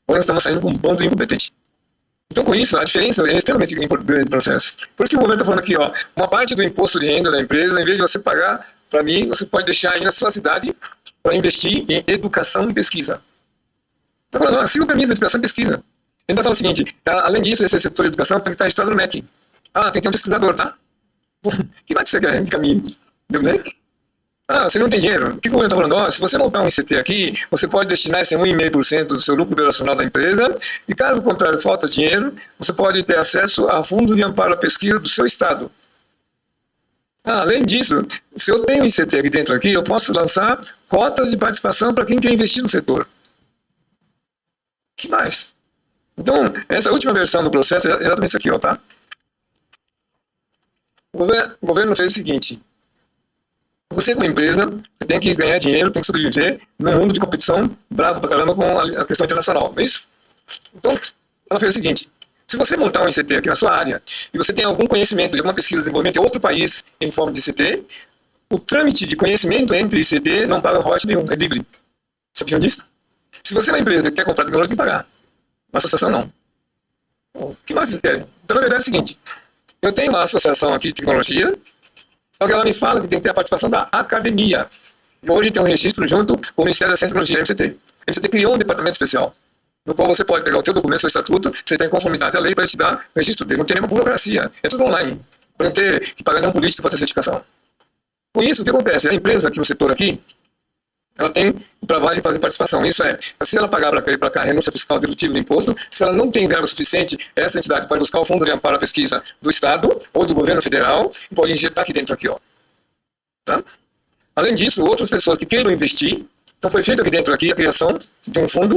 E: ou nós estamos saindo com um bando incompetente. Então, com isso, a diferença é extremamente grande no processo. Por isso que o governo está falando aqui, ó, uma parte do imposto de renda da empresa, em vez de você pagar para mim, você pode deixar aí na sua cidade para investir em educação e pesquisa. Está falando, siga o caminho da educação e pesquisa. Ainda fala o seguinte, além disso, esse setor de educação tem que estar registrado no MEC. Tem que ter um pesquisador, tá? Pô, que mais que você quer de caminho? Deu bem? Você não tem dinheiro. O que o governo está falando? Se você montar um ICT aqui, você pode destinar esse 1,5% do seu lucro operacional da empresa e, caso contrário, falta dinheiro, você pode ter acesso a fundo de amparo à pesquisa do seu estado. Além disso, se eu tenho um ICT aqui dentro, eu posso lançar cotas de participação para quem quer investir no setor. Que mais? Então, essa última versão do processo é exatamente isso aqui, tá? O governo fez o seguinte: você, como empresa, você tem que ganhar dinheiro, tem que sobreviver num mundo de competição bravo pra caramba com a questão internacional, não é isso? Então, ela fez o seguinte: se você montar um ICT aqui na sua área e você tem algum conhecimento de alguma pesquisa de desenvolvimento em outro país em forma de ICT, o trâmite de conhecimento entre ICT não paga royalties nenhum, é livre. Sabiam disso? Se você é uma empresa que quer comprar tecnologia, tem que pagar. Uma associação, não. O que mais vocês querem? Então, na verdade, é o seguinte: eu tenho uma associação aqui de tecnologia, só que ela me fala que tem que ter a participação da academia. E hoje tem um registro junto com o Ministério da Ciência e Tecnologia, MCT. A MCT criou um departamento especial, no qual você pode pegar o teu documento, seu estatuto, você está em conformidade à lei para te dar o registro dele. Não tem nenhuma burocracia, é tudo online. Para não ter que pagar nenhum político para ter certificação. Com isso, o que acontece? A empresa aqui no setor aqui, ela tem o trabalho de fazer participação. Isso é, se ela pagar para cá a renúncia fiscal dedutível do imposto, se ela não tem grana suficiente, essa entidade pode buscar o fundo de amparo à pesquisa do Estado ou do governo federal e pode injetar aqui dentro, Tá? Além disso, outras pessoas que queiram investir, então foi feito aqui dentro a criação de um fundo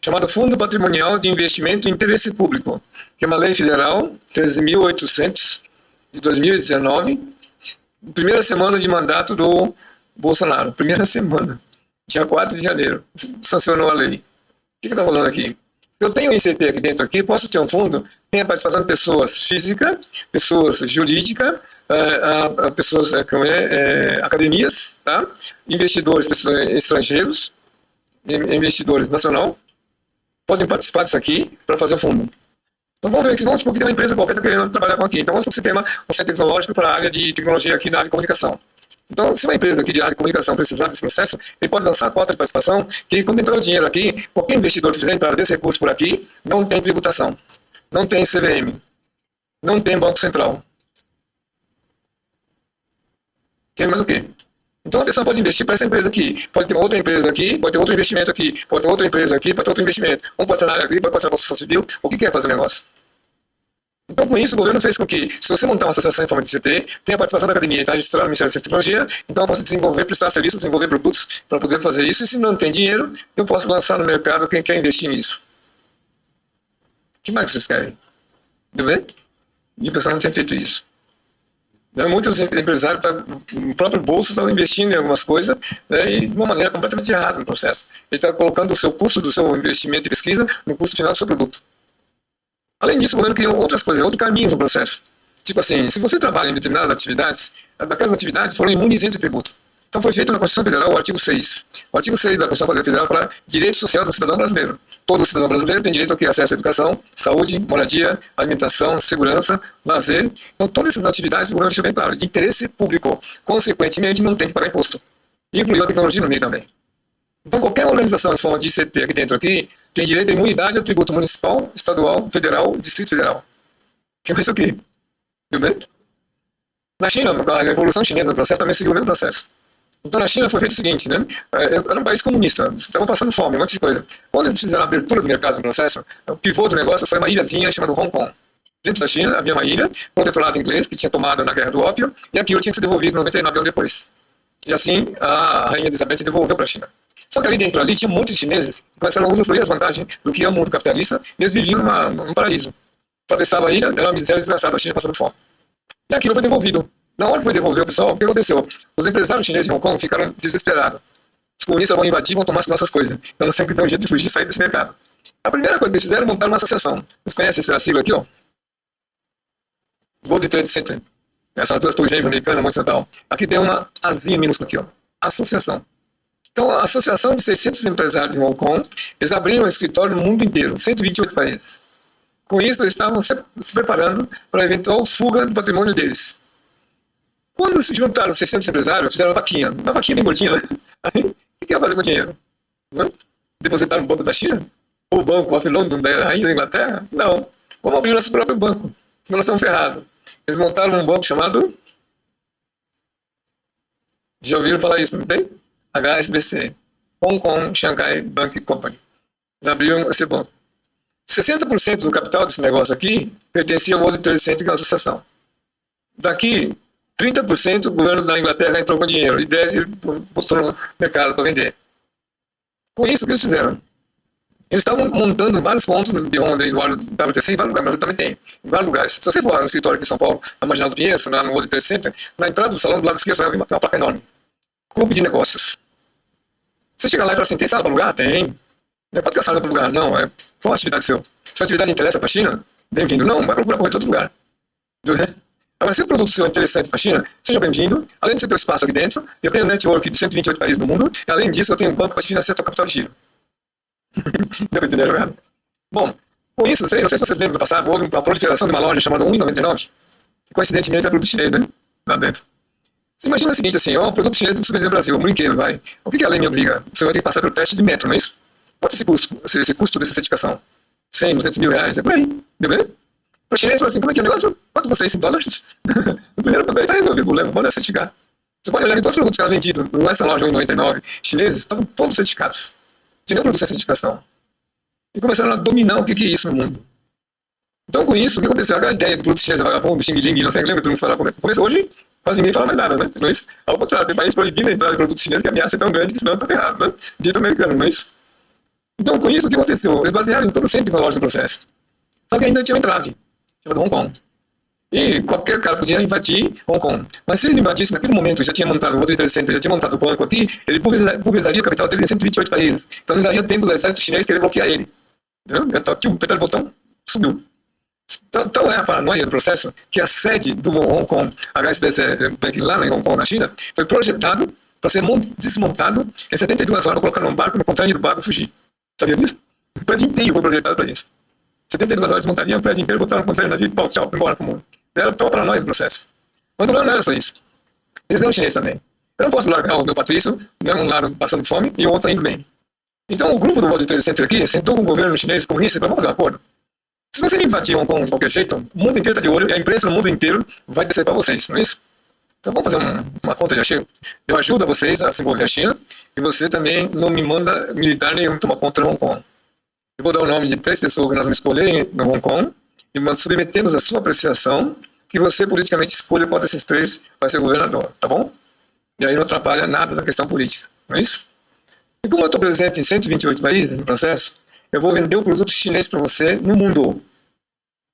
E: chamado Fundo Patrimonial de Investimento em Interesse Público, que é uma lei federal 13.800 de 2019, primeira semana de mandato do Bolsonaro, primeira semana, dia 4 de janeiro, sancionou a lei. O que está falando aqui? Se eu tenho um ICT aqui dentro, posso ter um fundo, tem a participação de pessoas físicas, pessoas jurídicas, pessoas, academias, tá? Investidores, pessoas estrangeiros, investidores nacional, podem participar disso aqui para fazer o fundo. Então vamos supor que tem uma empresa qualquer que está querendo trabalhar com aqui. Então vamos supor que você tem um centro tecnológico para a área de tecnologia aqui na área de comunicação. Então, se uma empresa aqui de área de comunicação precisar desse processo, ele pode lançar a cota de participação, que quando entrar o dinheiro aqui, qualquer investidor que fizer entrada desse recurso por aqui, não tem tributação, não tem CVM, não tem Banco Central. Quer mais o quê? Então a pessoa pode investir para essa empresa aqui, pode ter outra empresa aqui, pode ter outro investimento aqui, pode ter outra empresa aqui, pode ter outro investimento. Um pode ser na área agrícola, pode ser na construção civil, o que quer fazer negócio? Então, com isso, o governo fez com que, se você montar uma associação em forma de CT, tem a participação da academia, está registrado no Ministério da Ciência e Tecnologia, então eu posso desenvolver, prestar serviço, desenvolver produtos para poder fazer isso, e se não tem dinheiro, eu posso lançar no mercado quem quer investir nisso. O que mais vocês querem? Entendeu bem? E o pessoal não tem feito isso. Muitos empresários, no próprio bolso, estão investindo em algumas coisas, né, e de uma maneira completamente errada no processo. Ele está colocando o seu custo do seu investimento em pesquisa no custo final do seu produto. Além disso, o governo criou outras coisas, outros caminhos no processo. Tipo assim, se você trabalha em determinadas atividades, aquelas atividades foram imunes de tributo. Então foi feito na Constituição Federal o artigo 6. O artigo 6 da Constituição Federal fala direito social do cidadão brasileiro. Todo cidadão brasileiro tem direito a ter acesso à educação, saúde, moradia, alimentação, segurança, lazer. Então todas essas atividades o governo deixou bem claro, de interesse público. Consequentemente, não tem que pagar imposto. Incluiu a tecnologia no meio também. Então qualquer organização em forma de ICT aqui dentro tem direito à imunidade ao tributo municipal, estadual, federal e distrito federal. que foi isso aqui. Tudo bem? Na China, a Revolução Chinesa, o processo também seguiu o mesmo processo. Então, na China foi feito o seguinte, né? Era um país comunista, estavam passando fome, um monte de coisa. Quando eles fizeram a abertura do mercado do processo, o pivô do negócio foi uma ilhazinha chamada Hong Kong. Dentro da China havia uma ilha, protetorado inglês, que tinha tomado na Guerra do Ópio, e aquilo tinha que ser devolvido 99 anos depois. E assim, a Rainha Elizabeth devolveu para a China. Só que ali dentro ali tinha muitos chineses que começaram a usufruir as vantagens do que é o mundo capitalista, e eles viviam num paraíso. Atravessava a ilha, era uma miséria desgraçada, a China passando fome. E aquilo foi devolvido. Na hora que foi devolver o pessoal, o que aconteceu? Os empresários chineses de Hong Kong ficaram desesperados. Os comunistas vão invadir, vão tomar as nossas coisas. Então, sempre tem um jeito de fugir e sair desse mercado. A primeira coisa que eles fizeram é montar uma associação. Vocês conhecem essa sigla aqui, ó? World Trade Center. Essas duas torres americanas, multinacional. Aqui tem uma asinha minúscula aqui, ó. Associação. Então, a associação de 600 empresários de Hong Kong, eles abriram um escritório no mundo inteiro, 128 países. Com isso, eles estavam se preparando para a eventual fuga do patrimônio deles. Quando se juntaram 600 empresários, fizeram uma vaquinha bem gordinha, né? Aí, o que ia fazer com o dinheiro? Depositaram no banco da China? Ou o banco of London, da Rainha da Inglaterra? Não. Vamos abrir nosso próprio banco, senão nós estamos ferrados. Eles montaram um banco chamado... Já ouviram falar isso, não tem? HSBC, Hong Kong Shanghai Bank Company. Eles abriram esse banco. 60% do capital desse negócio aqui pertencia ao World Trade Center, que é uma associação. Daqui, 30% o governo da Inglaterra entrou com dinheiro e 10% postou no mercado para vender. Com isso, o que eles fizeram? Eles estavam montando vários pontos de Honda e do WTC em vários lugares, mas eu também tenho, em vários lugares. Se você for no escritório aqui em São Paulo, na Marginal do Pinheiros, no World Trade Center, na entrada do salão, do lado esquerdo, vai ver uma placa enorme. Clube de negócios. Você chega lá e fala assim, tem sala para alugar? Tem. Não pode ter sala para alugar, não. Qual a atividade seu? Se a atividade interessa para a China, bem-vindo. Não, vai procurar correr em outro lugar. Agora, se o produto seu é interessante para a China, seja bem-vindo. Além de você ter o espaço aqui dentro, eu tenho um network de 128 países do mundo, e além disso, eu tenho um banco para te financiar o capital de giro. Deu para entender, jogado? Bom, com isso, não sei se vocês lembram do passado, houve uma proliferação de uma loja chamada 1,99, que coincidentemente é produto chinês, né? Lá dentro. Você imagina o seguinte, assim, ó, o produto chinês não precisa vender no Brasil, um brinquedo, vai. O que a lei me obriga? Você vai ter que passar pelo teste de metro, não é isso? Quanto esse custo dessa certificação? 100, 200 mil reais, é por aí, deu bem? Para o chinês, fala assim, como é que é o negócio? Quanto você em dólares? O primeiro ponto aí está resolvido, o problema, pode certificar. Você pode olhar que todos os produtos que eram vendidos nessa loja 1,99, chineses, estão todos certificados. Tinha nenhum produto sem certificação. E começaram a dominar o que é isso no mundo. Então, com isso, o que aconteceu? A ideia do produto chinês, vagabundo, xing-ling, não sei, lembra? Todo mundo fala como é. Começou hoje, quase ninguém fala mais nada, né? Não é isso? Ao contrário, tem país proibindo a entrada de produtos chineses que a ameaça é tão grande que senão está ferrado, né? Dito americano, não é isso? Então, com isso, o que aconteceu? Eles basearam em todo o centro tecnológico do processo. Só que ainda tinha uma entrave, chamada Hong Kong. E qualquer cara podia invadir Hong Kong. Mas se ele invadisse naquele momento, já tinha montado o World Trade Center, já tinha montado o banco aqui, ele pulverizaria a capital dele em 128 países. Então, ele daria tempo do exército chinês querer bloquear ele. Entendeu? Apertar o botão, subiu. Então é a paranoia do processo que a sede do Hong Kong, HSBC Bank lá em Hong Kong, na China, foi projetado para ser desmontado em 72 horas, colocar num barco, no container do barco e fugir. Sabia disso? O prédio inteiro foi projetado para isso. 72 horas desmontariam o prédio inteiro, botaram no container e pau, tchau, embora pro mundo. Era a paranoia do processo. Mas não era só isso. Eles eram chineses também. Eu não posso largar o meu patrício, um lado passando fome e o outro indo bem. Então o grupo do World Trade Center aqui sentou com o governo chinês comunista e falou, vamos fazer um acordo. Se você invadir Hong Kong de qualquer jeito, o mundo inteiro está de olho e a imprensa no mundo inteiro vai descer para vocês, não é isso? Então vamos fazer uma conta de achego. Eu ajudo vocês a se envolver a China e você também não me manda militar nenhum tomar conta de Hong Kong. Eu vou dar o nome de 3 pessoas que nós vamos escolher no Hong Kong e submetemos a sua apreciação que você politicamente escolha qual desses 3 vai ser o governador, tá bom? E aí não atrapalha nada da questão política, não é isso? E como eu estou presente em 128 países no processo, eu vou vender o produto chinês para você no mundo.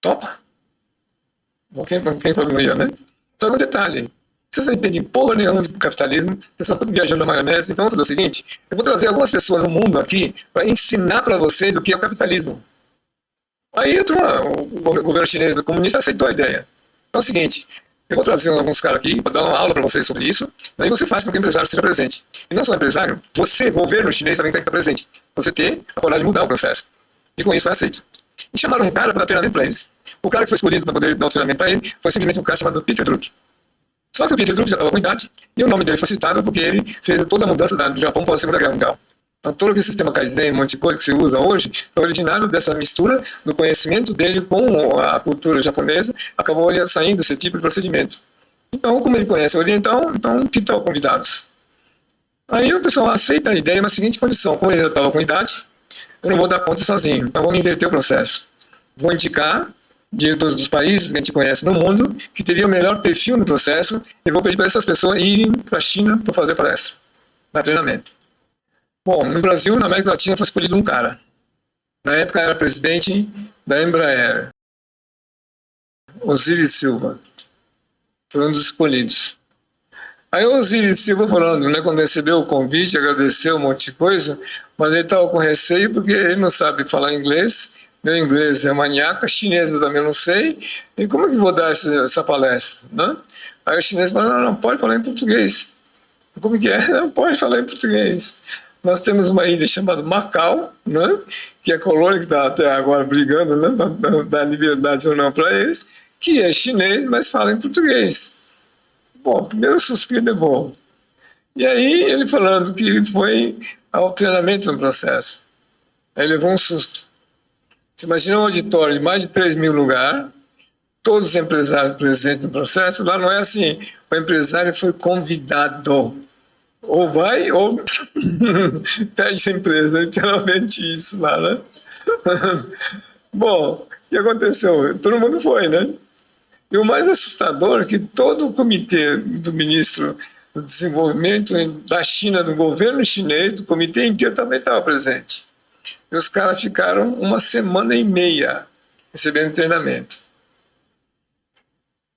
E: Topa? Quem problema, né? Só um detalhe. Vocês não entendem porra nenhuma de capitalismo, vocês estão todos viajando na maionese, então vamos fazer o seguinte, eu vou trazer algumas pessoas no mundo aqui para ensinar para vocês o que é o capitalismo. Aí o governo chinês, o comunista, aceitou a ideia. Então é o seguinte, eu vou trazer alguns caras aqui para dar uma aula para vocês sobre isso, daí você faz com que o empresário esteja presente. E não só o empresário, você, governo chinês, também tem que estar presente. Você ter a coragem de mudar o processo. E com isso foi aceito. E chamaram um cara para dar treinamento para eles. O cara que foi escolhido para poder dar o treinamento para ele foi simplesmente um cara chamado Peter Drucker. Só que o Peter Drucker já estava com idade, e o nome dele foi citado porque ele fez toda a mudança do Japão para a Segunda Guerra Mundial. Então, todo aquele sistema Kaizen, um monte de coisa que se usa hoje, é originário dessa mistura do conhecimento dele com a cultura japonesa, acabou saindo esse tipo de procedimento. Então, como ele conhece o oriental, então, que tal convidados? Aí o pessoal aceita a ideia na seguinte condição: como ele já estava com idade, eu não vou dar conta sozinho, então vamos inverter o processo. Vou indicar de todos os países que a gente conhece no mundo que teria o melhor perfil no processo e vou pedir para essas pessoas irem para a China para fazer palestra, para treinamento. Bom, no Brasil, na América Latina, foi escolhido um cara. Na época era presidente da Embraer, Osiris Silva. Foi um dos escolhidos. Aí o Osiris Silva falando, né, quando recebeu o convite, agradeceu um monte de coisa, mas ele estava com receio porque ele não sabe falar inglês, meu inglês é maniaca, chinês eu também não sei, e como é que vou dar essa palestra? Né? Aí o chinês falou, não, pode falar em português. Como que é? Não pode falar em português. Nós temos uma ilha chamada Macau, né, que é a colônia que está até agora brigando, né, para dar liberdade ou não para eles, que é chinês, mas fala em português. Bom, primeiro susto que ele levou. E aí ele falando que ele foi ao treinamento no processo. Aí levou um susto. Você imagina um auditório de mais de 3.000 lugares, todos os empresários presentes no processo, lá não é assim, o empresário foi convidado. Ou vai, ou perde a empresa, literalmente isso lá, né? Bom, o que aconteceu? Todo mundo foi, né? E o mais assustador é que todo o comitê do ministro do desenvolvimento da China, do governo chinês, do comitê inteiro também estava presente. E os caras ficaram 1,5 recebendo treinamento.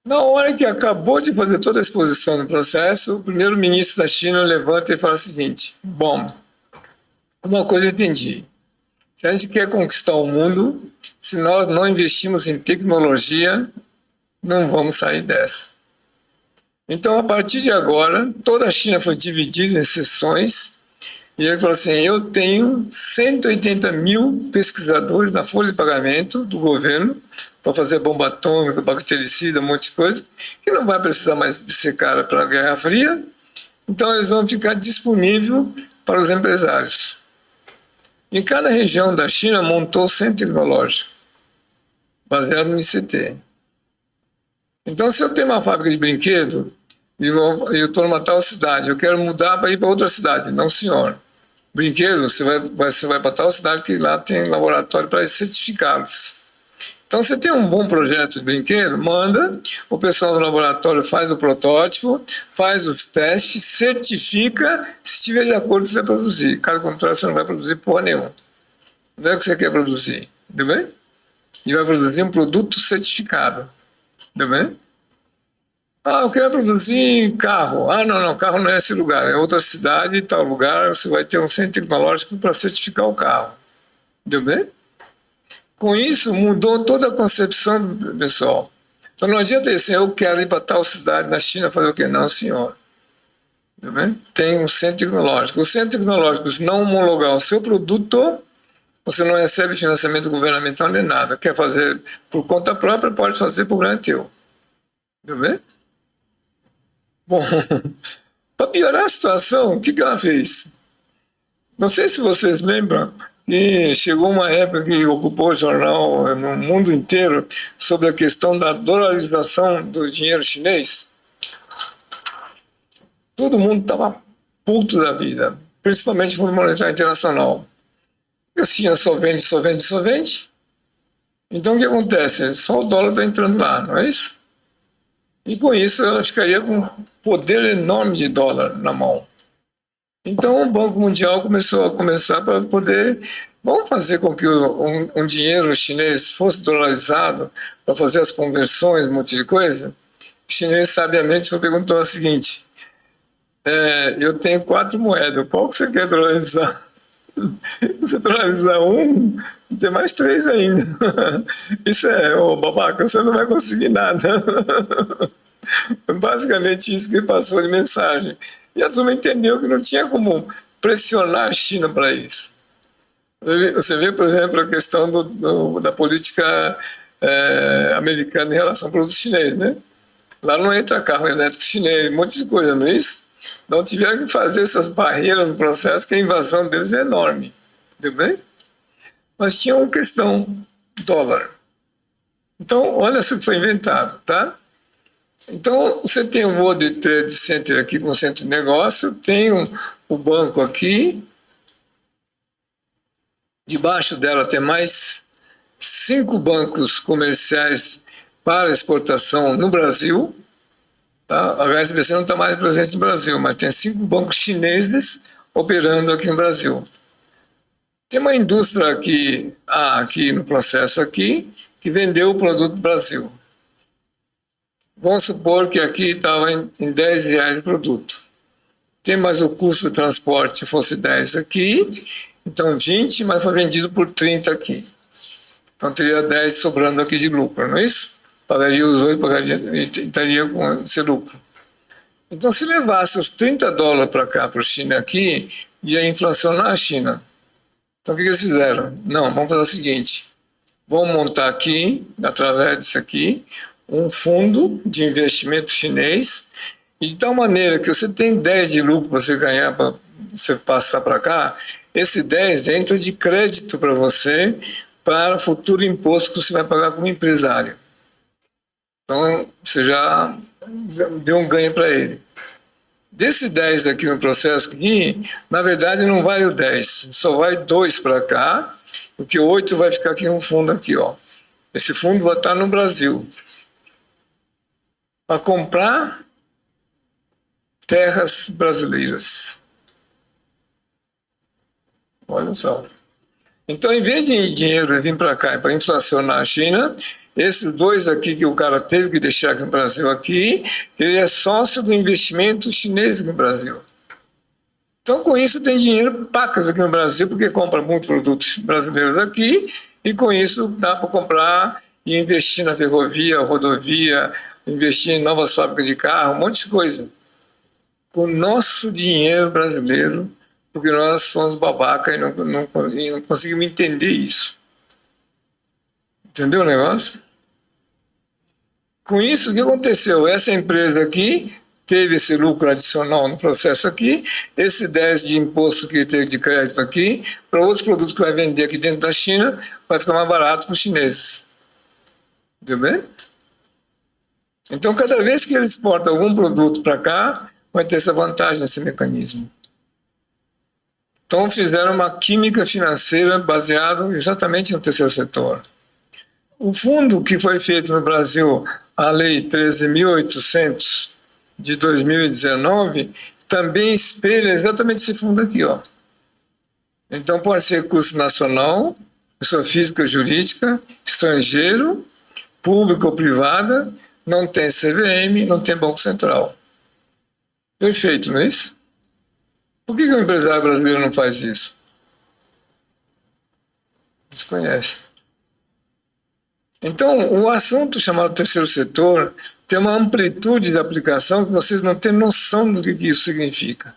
E: Na hora que acabou de fazer toda a exposição do processo, o primeiro-ministro da China levanta e fala o seguinte: bom, uma coisa eu entendi. Se a gente quer conquistar o mundo, se nós não investimos em tecnologia, não vamos sair dessa. Então, a partir de agora, toda a China foi dividida em seções, e ele falou assim, eu tenho 180.000 pesquisadores na folha de pagamento do governo para fazer bomba atômica, bactericida, um monte de coisa, que não vai precisar mais de ser cara para a Guerra Fria, então eles vão ficar disponíveis para os empresários. Em cada região da China montou o centro tecnológico, baseado no ICT. Então, se eu tenho uma fábrica de brinquedo e eu estou numa tal cidade, eu quero mudar para ir para outra cidade. Não, senhor. Brinquedo, você vai para tal cidade que lá tem laboratório para certificá-los. Então, você tem um bom projeto de brinquedo, manda, o pessoal do laboratório faz o protótipo, faz os testes, certifica, se estiver de acordo, você vai produzir. Caso contrário, você não vai produzir porra nenhuma. Não é o que você quer produzir, entendeu bem? E vai produzir um produto certificado. Entendeu bem? Ah, eu quero produzir carro. Ah, não, carro não é esse lugar, é outra cidade, tal lugar, você vai ter um centro tecnológico para certificar o carro. Entendeu bem? Com isso, mudou toda a concepção do pessoal. Então não adianta dizer, eu quero ir para tal cidade na China fazer o quê? Não, senhor. Entendeu bem? Tem um centro tecnológico. O centro tecnológico, se não homologar o seu produto, você não recebe financiamento governamental nem nada. Quer fazer por conta própria, pode fazer, problema teu. Entendeu bem? Bom, para piorar a situação, o que ela fez? Não sei se vocês lembram que chegou uma época que ocupou o jornal no mundo inteiro sobre a questão da dolarização do dinheiro chinês. Todo mundo estava puto da vida, principalmente o Fundo Monetário Internacional. A China só vende. Então o que acontece? Só o dólar está entrando lá, não é isso? E com isso ela ficaria com um poder enorme de dólar na mão. Então o Banco Mundial começou para poder, vamos fazer com que um dinheiro chinês fosse dolarizado para fazer as conversões, um monte de coisa. O chinês sabiamente só perguntou o seguinte, eu tenho 4 moedas, qual que você quer dolarizar? Você dolarizar um, tem mais 3 ainda. Isso babaca, você não vai conseguir nada. Foi basicamente isso que ele passou de mensagem. E a turma entendeu que não tinha como pressionar a China para isso. Você vê, por exemplo, a questão da política americana em relação ao produto chinês, né? Lá não entra carro elétrico chinês, um monte de coisa, não é isso? Então tiveram que fazer essas barreiras no processo, que a invasão deles é enorme. Entendeu bem? Mas tinha uma questão, dólar. Então, olha o que foi inventado, tá? Então, você tem um World Trade Center aqui com o centro de negócio, tem o banco aqui, debaixo dela tem mais 5 bancos comerciais para exportação no Brasil. Tá? A HSBC não está mais presente no Brasil, mas tem 5 bancos chineses operando aqui no Brasil. Tem uma indústria aqui no processo aqui, que vendeu o produto do Brasil. Vamos supor que aqui estava em R$10 o produto. Tem mais o custo de transporte, fosse 10 aqui, então 20, mas foi vendido por 30 aqui. Então teria 10 sobrando aqui de lucro, não é isso? Pagaria os 8, estaria com esse lucro. Então, se levasse os $30 para cá, para a China aqui, ia inflacionar a China. Então, o que eles fizeram? Não, vamos fazer o seguinte, vamos montar aqui, através disso aqui, um fundo de investimento chinês, e de tal maneira que você tem 10 de lucro para você ganhar, para você passar para cá, esse 10 entra de crédito para você, para o futuro imposto que você vai pagar como empresário. Então, você já deu um ganho para ele. Desse 10 aqui no processo aqui, na verdade não vai o 10, só vai 2 para cá, porque 8 vai ficar aqui no fundo aqui, ó. Esse fundo vai estar no Brasil. Para comprar terras brasileiras. Olha só. Então, em vez de dinheiro vir para cá para inflacionar a China, esses 2 aqui que o cara teve que deixar aqui no Brasil aqui, ele é sócio do investimento chinês no Brasil. Então, com isso, tem dinheiro pacas aqui no Brasil, porque compra muitos produtos brasileiros aqui, e com isso dá para comprar e investir na ferrovia, rodovia, investir em novas fábricas de carro, um monte de coisa. Com o nosso dinheiro brasileiro, porque nós somos babaca e não conseguimos entender isso. Entendeu o negócio? Com isso, o que aconteceu? Essa empresa aqui teve esse lucro adicional no processo aqui, esse 10 de imposto que teve de crédito aqui, para outros produtos que vai vender aqui dentro da China, vai ficar mais barato para os chineses. Entendeu bem? Então, cada vez que ele exporta algum produto para cá, vai ter essa vantagem nesse mecanismo. Então, fizeram uma química financeira baseada exatamente no terceiro setor. O fundo que foi feito no Brasil, a Lei 13.800 de 2019, também espelha exatamente esse fundo aqui, ó. Então, pode ser recurso nacional, pessoa física ou jurídica, estrangeiro, público ou privada, não tem CVM, não tem Banco Central. Perfeito, não é isso? Por que o empresário brasileiro não faz isso? Desconhece. Então, o assunto chamado terceiro setor tem uma amplitude de aplicação que vocês não têm noção do que isso significa.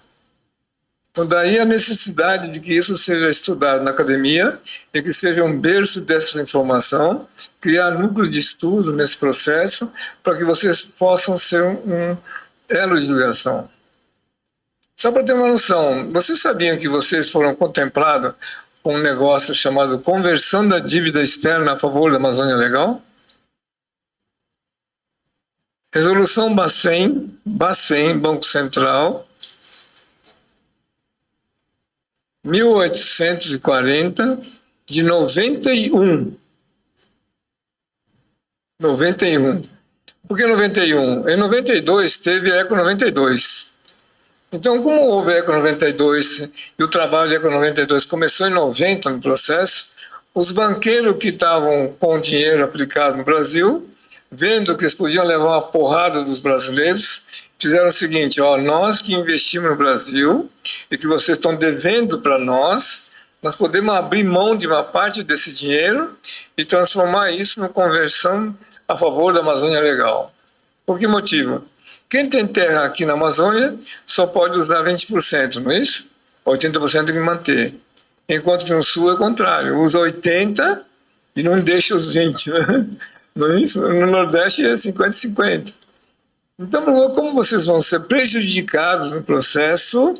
E: Então, daí a necessidade de que isso seja estudado na academia e que seja um berço dessa informação, criar núcleos de estudo nesse processo para que vocês possam ser um elo de ligação. Só para ter uma noção, vocês sabiam que vocês foram contemplados com um negócio chamado conversão da dívida externa a favor da Amazônia Legal? Resolução Bacen, Banco Central, 1840, de 91. 91. Por que 91? Em 92 teve a Eco 92. Então, como houve a Eco 92 e o trabalho da Eco 92 começou em 90 no processo, os banqueiros que estavam com dinheiro aplicado no Brasil, vendo que eles podiam levar uma porrada dos brasileiros, fizeram o seguinte, ó, nós que investimos no Brasil e que vocês estão devendo para nós podemos abrir mão de uma parte desse dinheiro e transformar isso numa conversão a favor da Amazônia Legal. Por que motivo? Quem tem terra aqui na Amazônia só pode usar 20%, não é isso? 80% tem que manter. Enquanto que no Sul é o contrário, usa 80% e não deixa os 20%, né? Não é isso? No Nordeste é 50-50. Então, como vocês vão ser prejudicados no processo,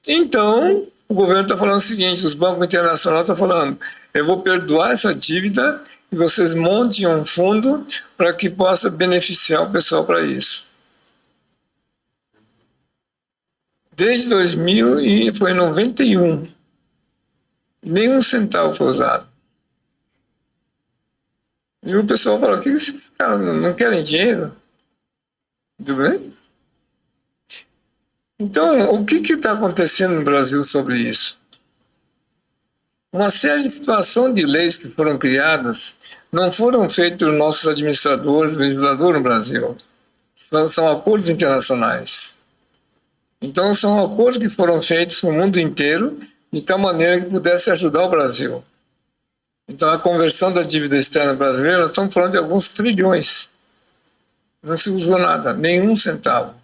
E: então o governo está falando o seguinte, os bancos internacionais estão falando, eu vou perdoar essa dívida e vocês montem um fundo para que possa beneficiar o pessoal para isso. Desde 2000 e foi em 91, nenhum centavo foi usado. E o pessoal falou, que esses caras não querem dinheiro? Tudo bem? Então, o que está acontecendo no Brasil sobre isso? Uma série de situações de leis que foram criadas não foram feitas pelos nossos administradores, legisladores no Brasil. São acordos internacionais. Então, são acordos que foram feitos no mundo inteiro de tal maneira que pudesse ajudar o Brasil. Então, a conversão da dívida externa brasileira, nós estamos falando de alguns trilhões. Não se usou nada, nenhum centavo.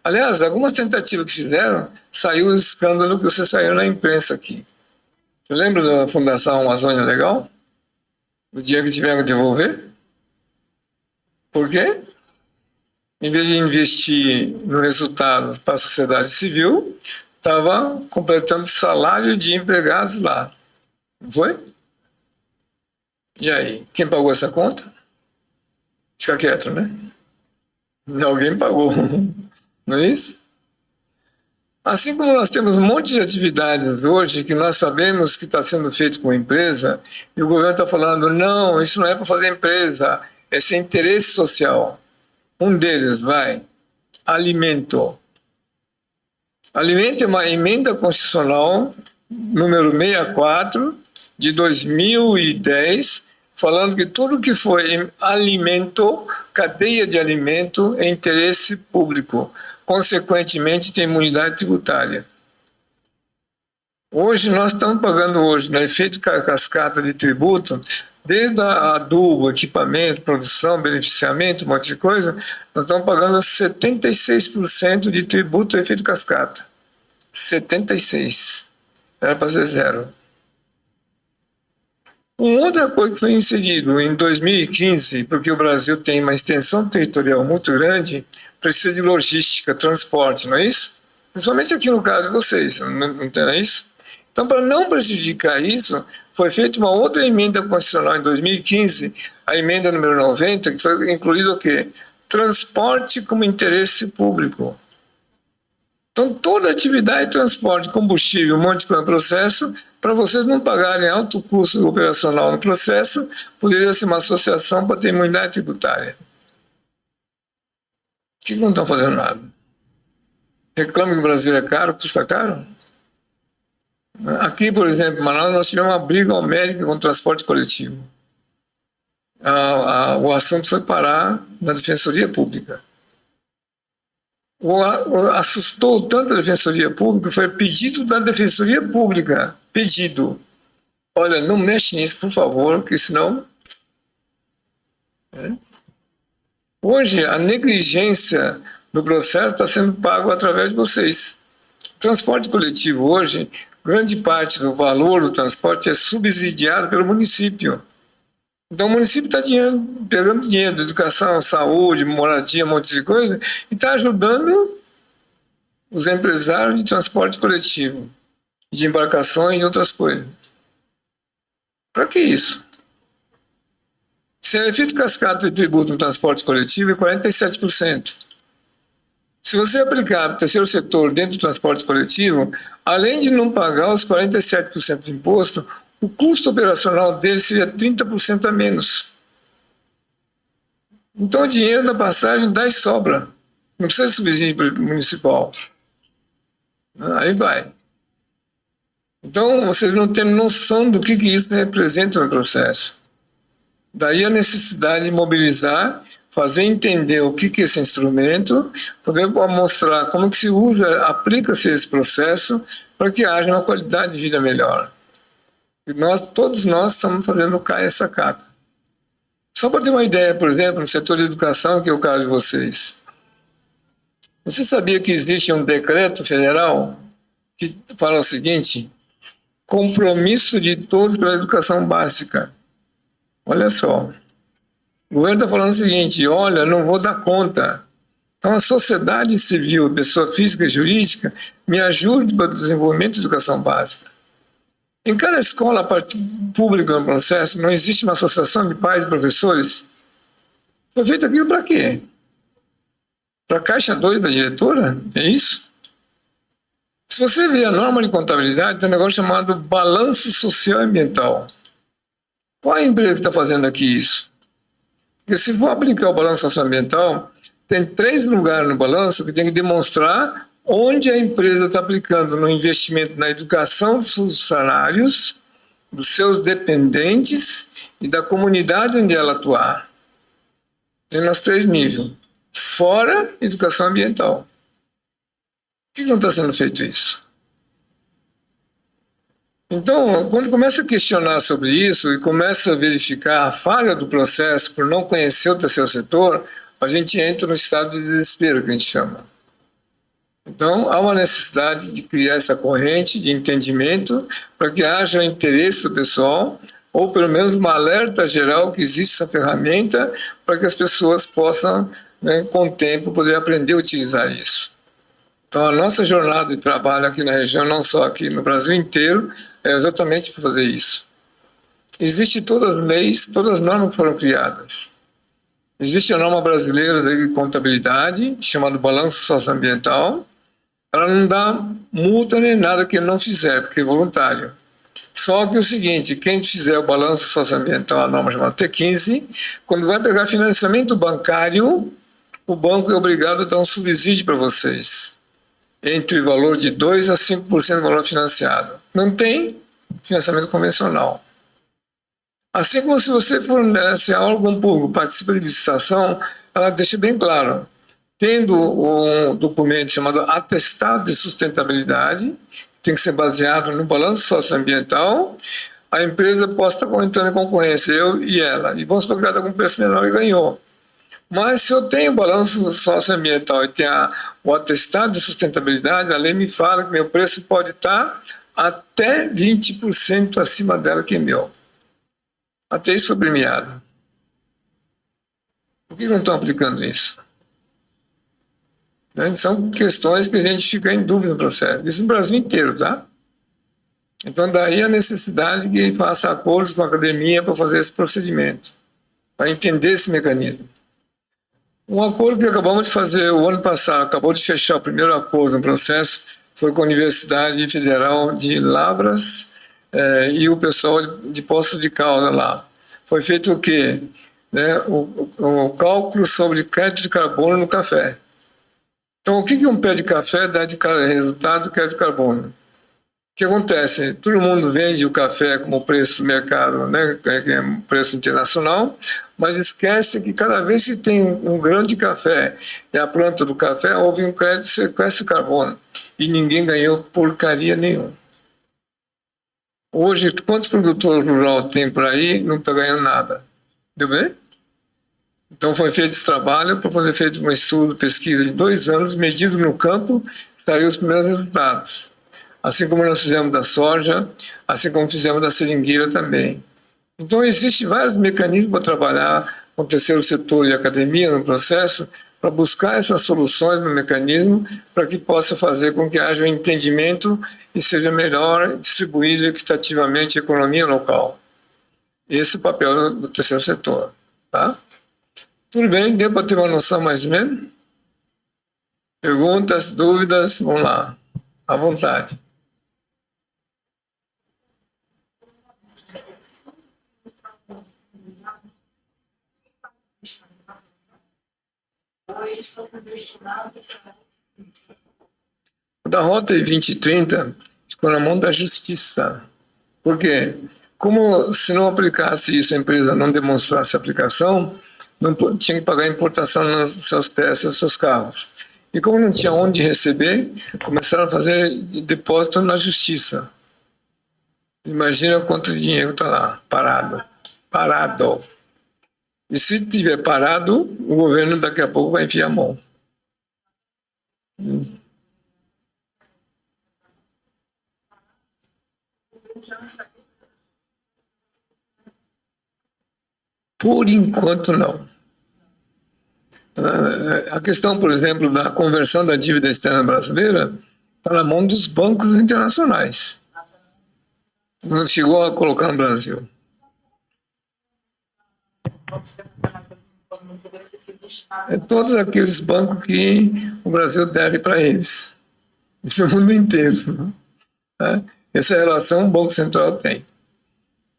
E: Aliás, algumas tentativas que fizeram, saiu o escândalo que você saiu na imprensa aqui. Você lembra da Fundação Amazônia Legal? O dia que tivemos que devolver? Por quê? Em vez de investir no resultado para a sociedade civil, estava completando salário de empregados lá. Não foi? E aí, quem pagou essa conta? Fica quieto, né? Alguém pagou, não é isso? Assim como nós temos um monte de atividades hoje que nós sabemos que está sendo feito com a empresa e o governo está falando, não, isso não é para fazer empresa, é sem interesse social. Um deles, alimento. Alimento é uma emenda constitucional número 64 de 2010, falando que tudo que foi alimento, cadeia de alimento, é interesse público. Consequentemente, tem imunidade tributária. Hoje, nós estamos pagando no efeito cascata de tributo, desde adubo, equipamento, produção, beneficiamento, um monte de coisa, nós estamos pagando 76% de tributo efeito cascata. 76%. Era para ser zero. Uma outra coisa que foi inserido em 2015, porque o Brasil tem uma extensão territorial muito grande, precisa de logística, transporte, não é isso? Principalmente aqui no caso de vocês, não é isso? Então, para não prejudicar isso, foi feita uma outra emenda constitucional em 2015, a emenda número 90, que foi incluído o quê? Transporte como interesse público. Então, toda atividade de transporte, combustível, um monte de coisa no processo, para vocês não pagarem alto custo operacional no processo, poderia ser uma associação para ter imunidade tributária. Por que não estão fazendo nada? Reclamam que o Brasil é caro, custa caro? Aqui, por exemplo, em Manaus, nós tivemos uma briga homérica com o transporte coletivo. O assunto foi parar na Defensoria Pública. Assustou tanto a Defensoria Pública, foi pedido da Defensoria Pública, pedido. Olha, não mexe nisso, por favor, porque senão... Hoje, a negligência no processo está sendo pago através de vocês. O transporte coletivo hoje, grande parte do valor do transporte é subsidiado pelo município. Então o município está pegando dinheiro de educação, saúde, moradia, um monte de coisa, e está ajudando os empresários de transporte coletivo, de embarcações e outras coisas. Para que isso? Se o efeito cascata de tributo no transporte coletivo é 47%. Se você aplicar o terceiro setor dentro do transporte coletivo, além de não pagar os 47% de imposto, o custo operacional dele seria 30% a menos. Então o dinheiro da passagem dá e sobra. Não precisa de subsídio municipal. Aí vai. Então vocês não têm noção do que isso representa no processo. Daí a necessidade de mobilizar, fazer entender o que é esse instrumento, poder mostrar como que se usa, aplica-se esse processo para que haja uma qualidade de vida melhor. E todos nós estamos fazendo essa capa. Só para ter uma ideia, por exemplo, no setor de educação, que é o caso de vocês. Você sabia que existe um decreto federal que fala o seguinte: compromisso de todos pela educação básica. Olha só. O governo está falando o seguinte: olha, não vou dar conta. Então, a sociedade civil, pessoa física e jurídica, me ajude para o desenvolvimento da educação básica. Em cada escola pública no processo, não existe uma associação de pais e professores? Foi feito aquilo para quê? Para a caixa 2 da diretora? É isso? Se você vê a norma de contabilidade, tem um negócio chamado balanço social e ambiental. Qual é a empresa que está fazendo aqui isso? Porque se for aplicar o balanço socioambiental, tem 3 lugares no balanço que tem que demonstrar onde a empresa está aplicando no investimento na educação dos seus funcionários, dos seus dependentes e da comunidade onde ela atuar. Tem nos 3 níveis. Fora educação ambiental. Por que não está sendo feito isso? Então, quando começa a questionar sobre isso e começa a verificar a falha do processo por não conhecer o terceiro setor, a gente entra no estado de desespero, que a gente chama. Então, há uma necessidade de criar essa corrente de entendimento para que haja interesse do pessoal, ou pelo menos uma alerta geral que existe essa ferramenta para que as pessoas possam, né, com o tempo, poder aprender a utilizar isso. Então, a nossa jornada de trabalho aqui na região, não só aqui no Brasil inteiro, é exatamente para fazer isso. Existem todas as leis, todas as normas que foram criadas. Existe a norma brasileira de contabilidade, chamada balanço socioambiental. Ela não dá multa nem nada que ele não fizer, porque é voluntário. Só que é o seguinte, quem fizer o balanço socioambiental, a norma chamada T15, quando vai pegar financiamento bancário, o banco é obrigado a dar um subsídio para vocês, entre o valor de 2% a 5% do valor financiado. Não tem financiamento convencional. Assim como se você fornece a órgão público, participa de licitação, ela deixa bem claro, tendo um documento chamado atestado de sustentabilidade, tem que ser baseado no balanço socioambiental, a empresa pode estar entrando em concorrência, eu e ela, e vamos supor que ela está com um preço menor e ganhou. Mas se eu tenho o balanço socioambiental e tenho o atestado de sustentabilidade, a lei me fala que meu preço pode estar até 20% acima dela que é meu. Até isso foi premiado. Por que não estão aplicando isso? São questões que a gente fica em dúvida no processo. Isso no Brasil inteiro, tá? Então, daí a necessidade que faça acordos com a academia para fazer esse procedimento, para entender esse mecanismo. Um acordo que acabamos de fazer o ano passado, acabou de fechar o primeiro acordo no processo, foi com a Universidade Federal de Lavras e o pessoal de Poços de Caldas lá. Foi feito o quê? O cálculo sobre crédito de carbono no café. Então, o que um pé de café dá de resultado do crédito de carbono? O que acontece? Todo mundo vende o café como preço do mercado, né, que é um preço internacional, mas esquece que cada vez que tem um grão de café e a planta do café, houve um crédito de sequestro de carbono e ninguém ganhou porcaria nenhuma. Hoje, quantos produtores rurais tem por aí não está ganhando nada? Deu bem? Então foi feito esse trabalho para fazer feito um estudo, pesquisa de 2 anos, medido no campo, saiu os primeiros resultados. Assim como nós fizemos da soja, assim como fizemos da seringueira também. Então, existem vários mecanismos para trabalhar com o terceiro setor e a academia no processo, para buscar essas soluções no mecanismo, para que possa fazer com que haja um entendimento e seja melhor distribuído equitativamente a economia local. Esse é o papel do terceiro setor. Tá? Tudo bem? Deu para ter uma noção mais ou menos? Perguntas, dúvidas? Vamos lá. À vontade. O da Rota 2030 ficou na mão da Justiça. Por quê? Como se não aplicasse isso, a empresa não demonstrasse a aplicação, não tinha que pagar importação nas suas peças, nos seus carros. E como não tinha onde receber, começaram a fazer depósito na Justiça. Imagina quanto dinheiro está lá, parado. Parado. E se tiver parado, o governo daqui a pouco vai enfiar a mão. Por enquanto, não. A questão, por exemplo, da conversão da dívida externa brasileira está na mão dos bancos internacionais. Não chegou a colocar no Brasil. É todos aqueles bancos que o Brasil deve para eles. Isso é o mundo inteiro. Tá? Essa relação o Banco Central tem.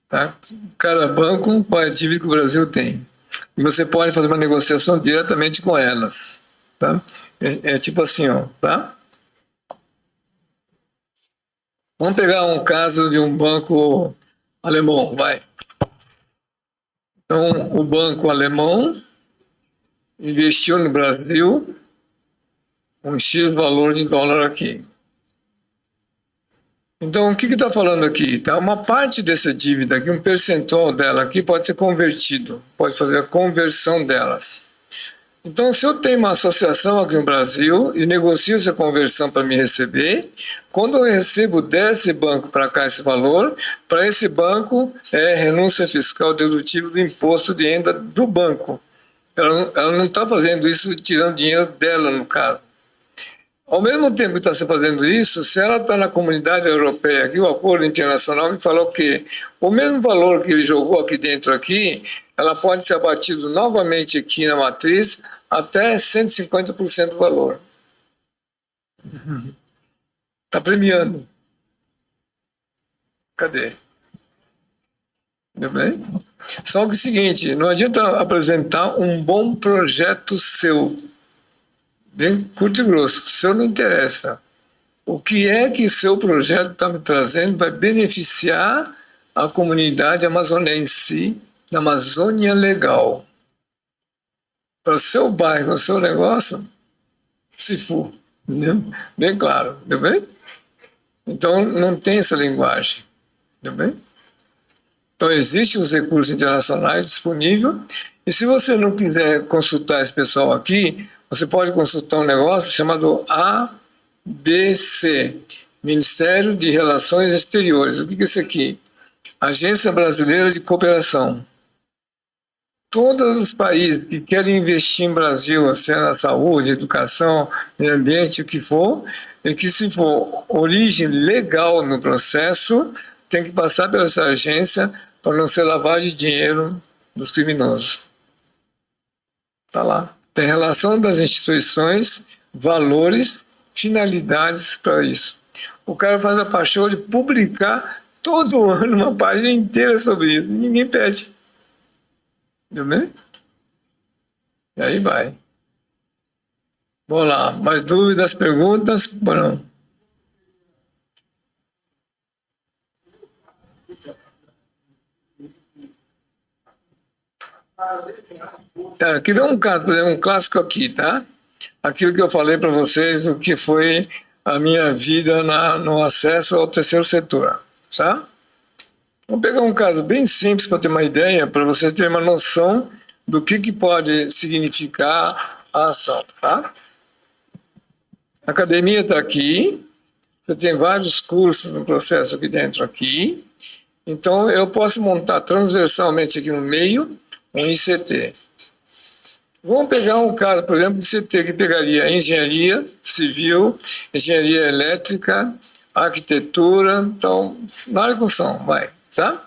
E: Tá? Cada banco com a dívida que o Brasil tem. E você pode fazer uma negociação diretamente com elas. Tá? É tipo assim, ó, tá? Vamos pegar um caso de um banco alemão, vai. Então, o banco alemão investiu no Brasil um X valor de dólar aqui. Então, o que está falando aqui? Tá? Uma parte dessa dívida aqui, um percentual dela aqui pode ser convertido, pode fazer a conversão delas. Então, se eu tenho uma associação aqui no Brasil e negocio essa conversão para me receber, quando eu recebo desse banco para cá esse valor, para esse banco é renúncia fiscal dedutível do imposto de renda do banco. Ela não está fazendo isso tirando dinheiro dela, no caso. Ao mesmo tempo que está se fazendo isso, se ela está na comunidade europeia, aqui o acordo internacional me falou que o mesmo valor que ele jogou aqui dentro, aqui, ela pode ser abatido novamente aqui na matriz até 150% do valor. Está premiando. Cadê? Entendeu bem? Só que é o seguinte, não adianta apresentar um bom projeto seu, bem curto e grosso, o seu não interessa. O que é que seu projeto está me trazendo vai beneficiar a comunidade amazonense da Amazônia Legal. Para o seu bairro, o seu negócio, se for. Entendeu? Bem claro, entendeu bem? Então, não tem essa linguagem. Entendeu bem? Então, existem os recursos internacionais disponíveis, e se você não quiser consultar esse pessoal aqui, você pode consultar um negócio chamado ABC, Ministério de Relações Exteriores. O que é isso aqui? Agência Brasileira de Cooperação. Todos os países que querem investir em Brasil, seja na saúde, educação, meio ambiente, o que for, e que se for origem legal no processo, tem que passar pela essa agência para não ser lavagem de dinheiro dos criminosos. Está lá. Tem relação das instituições, valores, finalidades para isso. O cara faz a paixão de publicar todo ano uma página inteira sobre isso. Ninguém pede. Entendeu bem? E aí vai. Vamos lá. Mais dúvidas, perguntas? Bom. Aqui vem um caso, por exemplo, um clássico aqui, tá? Aquilo que eu falei para vocês, o que foi a minha vida no acesso ao terceiro setor, tá? Vamos pegar um caso bem simples para ter uma ideia, para vocês terem uma noção do que pode significar a ação, tá? A academia está aqui, você tem vários cursos no processo aqui dentro aqui, então eu posso montar transversalmente aqui no meio um ICT. Vamos pegar um caso, por exemplo, de ICT que pegaria engenharia civil, engenharia elétrica, arquitetura, então, na área de construção, vai, tá?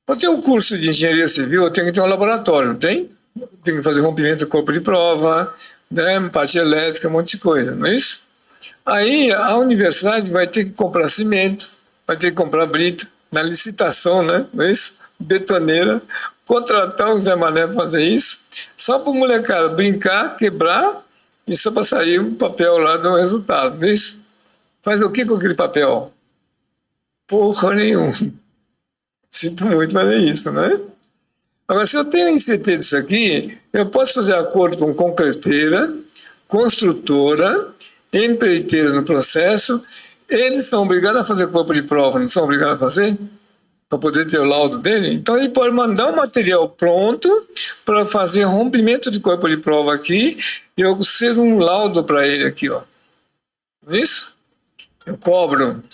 E: Para ter um curso de engenharia civil, eu tenho que ter um laboratório, não tem? Tem que fazer rompimento do corpo de prova, né, parte elétrica, um monte de coisa, não é isso? Aí a universidade vai ter que comprar cimento, vai ter que comprar brita, na licitação, né, não é isso? Betoneira, contratar um Zé Mané para fazer isso, só para o molecada brincar, quebrar, e só para sair um papel lá do resultado, não é isso? Faz o que com aquele papel? Porra nenhuma. Sinto muito, mas é isso, né? Agora, se eu tenho um ICT disso aqui, eu posso fazer acordo com concreteira, construtora, empreiteira no processo, eles são obrigados a fazer corpo de prova, não são obrigados a fazer? Para poder ter o laudo dele? Então, ele pode mandar o material pronto para fazer rompimento de corpo de prova aqui e eu ser um laudo para ele aqui, ó. Não é isso? Eu cobro.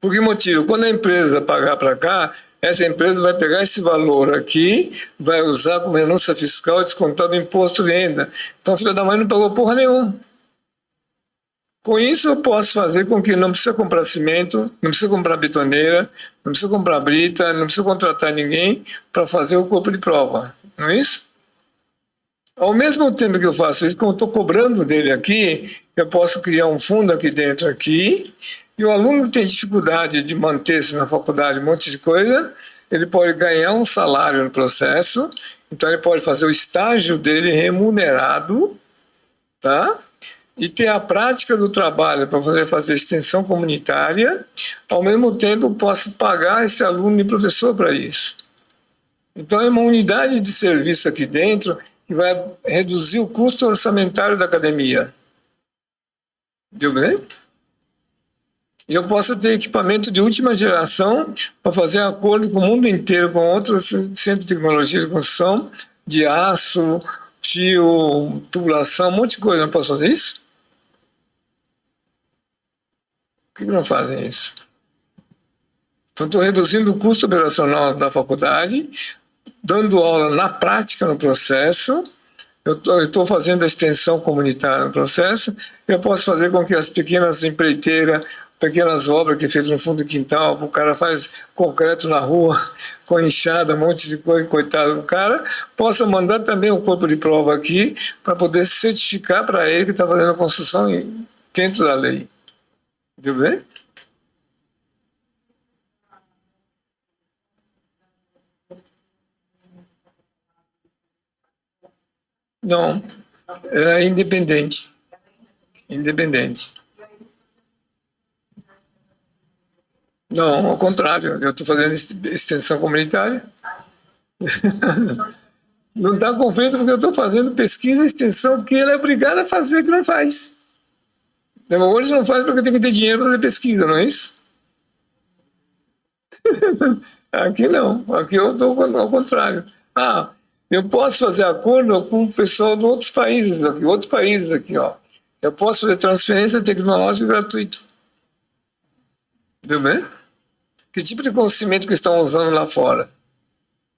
E: Por que motivo? Quando a empresa pagar para cá, essa empresa vai pegar esse valor aqui, vai usar como renúncia fiscal e descontar do imposto de renda. Então, filho da mãe não pagou porra nenhuma. Com isso, eu posso fazer com que não precisa comprar cimento, não precisa comprar betoneira, não precisa comprar brita, não precisa contratar ninguém para fazer o corpo de prova. Não é isso? Ao mesmo tempo que eu faço isso, como eu estou cobrando dele aqui, eu posso criar um fundo aqui dentro, aqui, e o aluno tem dificuldade de manter-se na faculdade, um monte de coisa, ele pode ganhar um salário no processo, então ele pode fazer o estágio dele remunerado, tá? E ter a prática do trabalho para fazer extensão comunitária, ao mesmo tempo eu posso pagar esse aluno e professor para isso. Então é uma unidade de serviço aqui dentro que vai reduzir o custo orçamentário da academia. Deu bem? E eu posso ter equipamento de última geração para fazer acordo com o mundo inteiro, com outros centros de tecnologia de construção, de aço, fio, tubulação, um monte de coisa. Não posso fazer isso? Por que não fazem isso? Então, estou reduzindo o custo operacional da faculdade, dando aula na prática no processo, eu estou fazendo a extensão comunitária no processo, eu posso fazer com que as pequenas empreiteiras, pequenas obras que fez no fundo do quintal, o cara faz concreto na rua, com enxada, um monte de coisa, coitado do cara, possa mandar também um corpo de prova aqui para poder certificar para ele que está fazendo a construção dentro da lei. Viu bem? Não, é independente. Independente. Não, ao contrário, eu estou fazendo extensão comunitária. Não dá conflito porque eu estou fazendo pesquisa e extensão que ele é obrigado a fazer, que não faz. Hoje não faz porque tem que ter dinheiro para fazer pesquisa, não é isso? Aqui não, aqui eu estou ao contrário. Eu posso fazer acordo com o pessoal de outros países aqui, ó. Eu posso fazer transferência tecnológica gratuita. Entendeu bem? Que tipo de conhecimento que estão usando lá fora?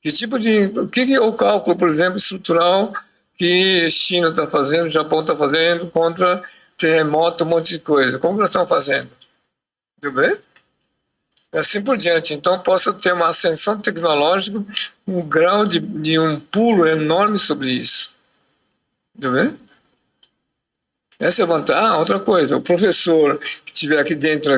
E: O que é o cálculo, por exemplo, estrutural que a China está fazendo, o Japão está fazendo contra terremoto, um monte de coisa? Como nós estamos fazendo? Entendeu bem? E assim por diante. Então, posso ter uma ascensão tecnológica, um grau de um pulo enorme sobre isso. Entendeu bem? Essa é a vantagem. Outra coisa, o professor que estiver aqui dentro,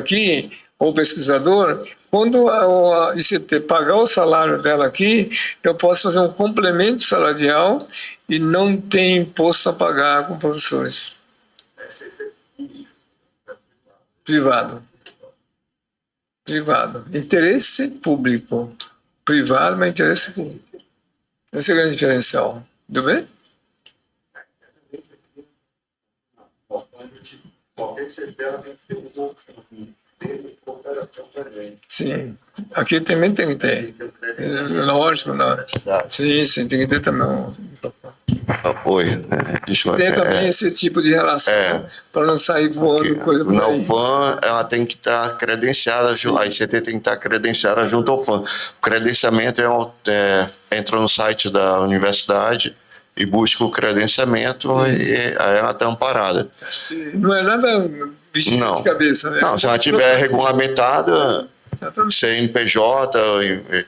E: ou o pesquisador, quando a ICT pagar o salário dela aqui, eu posso fazer um complemento salarial e não tem imposto a pagar com professores. Privado. Interesse público. Privado, mas interesse público. Esse é o grande diferencial. Tudo bem? Sim. Aqui também tem que ter. Lógico, não. Sim, tem que ter também.
B: Apoio, né?
E: Tem também esse tipo de relação para não sair voando coisa por
B: na
E: aí.
B: UFAM, ela tem que estar credenciada, a ICT tem que estar credenciada junto ao UFAM. O credenciamento entra no site da universidade e busca o credenciamento e aí ela está amparada.
E: Não é nada bicho de cabeça, né?
B: Não, se ela estiver regulamentada, CNPJ,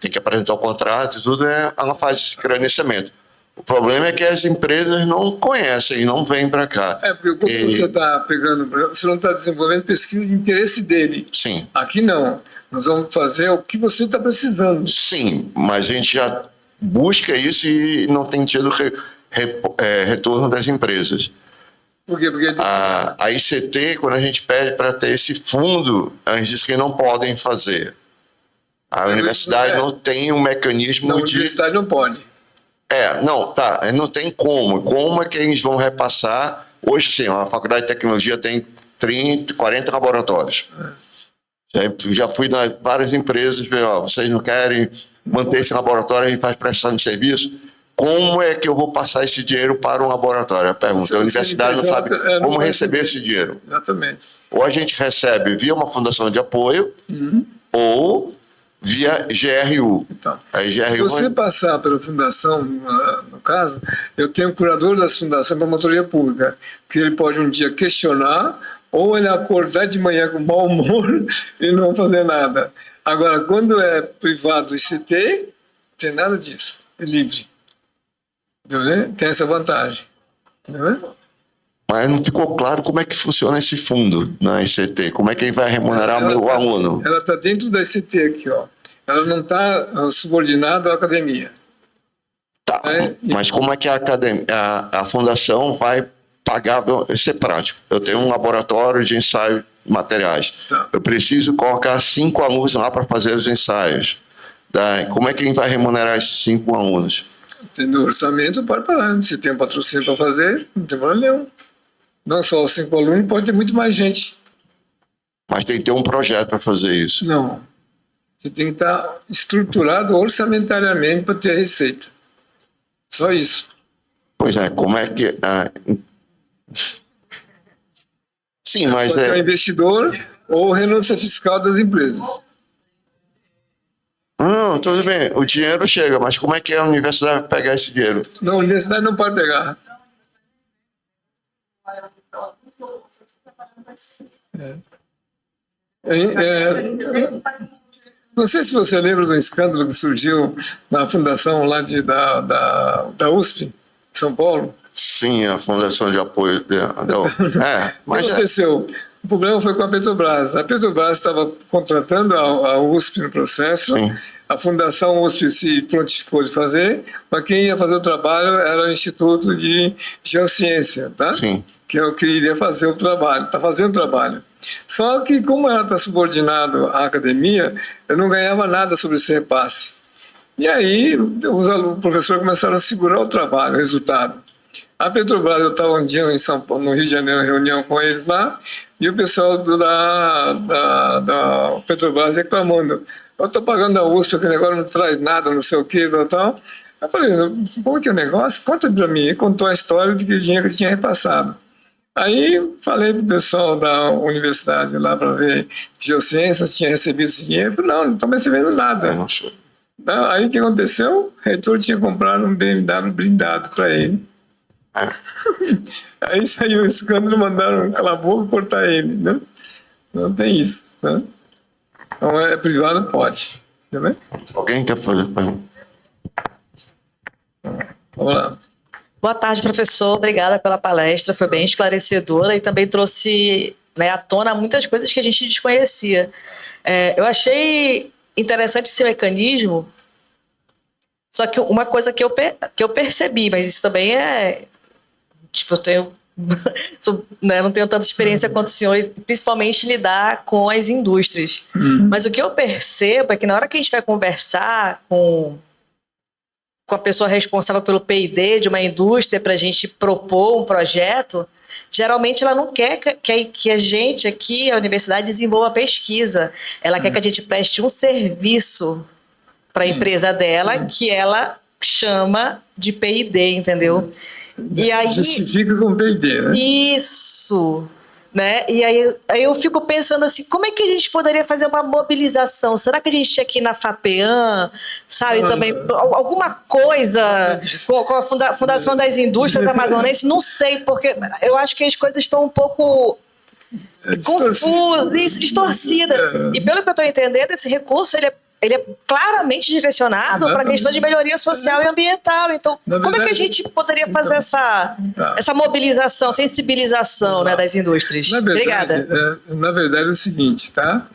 B: tem que apresentar o contrato e tudo, ela faz esse credenciamento. O problema é que as empresas não conhecem, não vêm para cá.
E: Porque quando você está pegando, você não está desenvolvendo pesquisa de interesse dele.
B: Sim.
E: Aqui não. Nós vamos fazer o que você está precisando.
B: Sim, mas a gente já busca isso e não tem tido retorno das empresas.
E: Por quê? Porque
B: a ICT, quando a gente pede para ter esse fundo, eles dizem que não podem fazer. A universidade não tem um mecanismo
E: a universidade não pode.
B: Não tem como. Como é que eles vão repassar? Hoje, sim, a Faculdade de Tecnologia tem 30, 40 laboratórios. Já fui em várias empresas, vocês não querem manter esse laboratório, a gente faz prestação de serviço. Como é que eu vou passar esse dinheiro para um laboratório? A universidade não sabe como receber esse dinheiro.
E: Exatamente.
B: Ou a gente recebe via uma fundação de apoio, ou via GRU.
E: Então,
B: Aí
E: se
B: GRU
E: você passar pela fundação, no caso, eu tenho o curador das fundações de promotoria pública, que ele pode um dia questionar, ou ele acordar de manhã com mau humor e não fazer nada. Agora, quando é privado ICT, não tem nada disso, é livre. Entendeu? Tem essa vantagem. Entendeu?
B: Mas não ficou claro como é que funciona esse fundo na ICT, como é que ele vai remunerar o aluno.
E: Ela está dentro da ICT aqui, ó. Ela não está subordinada à academia.
B: Tá, mas como é que a fundação vai pagar? Isso é prático. Eu tenho um laboratório de ensaio de materiais.
E: Tá.
B: Eu preciso colocar 5 alunos lá para fazer os ensaios. Como é que ele vai remunerar esses 5 alunos?
E: Tendo orçamento, pode parar. Se tem um patrocínio para fazer, não tem problema nenhum. Não só os 5 alunos, pode ter muito mais gente.
B: Mas tem que ter um projeto para fazer isso.
E: Não. Você tem que estar estruturado orçamentariamente para ter receita. Só isso.
B: Pois é, como é que... Sim, mas
E: Pode ter um investidor ou renúncia fiscal das empresas.
B: Não, tudo bem, o dinheiro chega, mas como é que a universidade vai pegar esse dinheiro?
E: Não, a universidade não pode pegar. Não sei se você lembra do escândalo que surgiu na fundação lá da USP, São Paulo.
B: Sim, a Fundação de Apoio...
E: O que aconteceu? O problema foi com a Petrobras. A Petrobras estava contratando a USP no processo.
B: Sim.
E: A Fundação USP se prontificou de fazer, mas quem ia fazer o trabalho era o Instituto de Geociência, tá?
B: Sim.
E: Que é o que iria fazer o trabalho, está fazendo o trabalho. Só que, como ela está subordinado à academia, eu não ganhava nada sobre esse repasse. E aí, os professores começaram a segurar o trabalho, o resultado. A Petrobras, eu estava um dia em São Paulo, no Rio de Janeiro, reunião com eles lá, e o pessoal da Petrobras reclamando. Eu estou pagando a USP, aquele negócio não traz nada, não sei o quê, tal. Eu falei, como que é o negócio? Conta para mim. E contou a história de que o dinheiro que tinha repassado. Aí falei para o pessoal da universidade lá para ver Geociências tinha recebido esse dinheiro. Eu falei, não estão recebendo nada. Aí o que aconteceu? O reitor tinha comprado um BMW blindado para ele. Aí saiu o escândalo, mandaram calar a boca e cortar ele. Né? Não tem isso. Né? Então, privado pode. Tá.
B: Alguém quer fazer pergunta?
E: Vamos lá.
F: Boa tarde, professor. Obrigada pela palestra. Foi bem esclarecedora e também trouxe, né, à tona muitas coisas que a gente desconhecia. Eu achei interessante esse mecanismo, só que uma coisa que eu percebi, mas isso também tipo, eu tenho... né, não tenho tanta experiência quanto o senhor, principalmente lidar com as indústrias. Mas o que eu percebo é que na hora que a gente vai conversar com a pessoa responsável pelo P&D de uma indústria para a gente propor um projeto, geralmente ela não quer que a gente aqui, a universidade, desenvolva pesquisa. Ela quer que a gente preste um serviço para a empresa dela, que ela chama de P&D, entendeu? E aí,
E: justifica com P&D, né?
F: Isso, né? E aí eu fico pensando assim, como é que a gente poderia fazer uma mobilização? Será que a gente tinha aqui na FAPEAM, sabe, também, alguma coisa com a Fundação das Indústrias Amazonenses? Não sei, porque eu acho que as coisas estão um pouco confusas, distorcidas. E pelo que eu estou entendendo, esse recurso, ele é claramente direcionado para a questão de melhoria social e ambiental. Então, como é que a gente poderia fazer essa mobilização, sensibilização, né, das indústrias? Obrigada.
E: Na verdade é o seguinte, tá?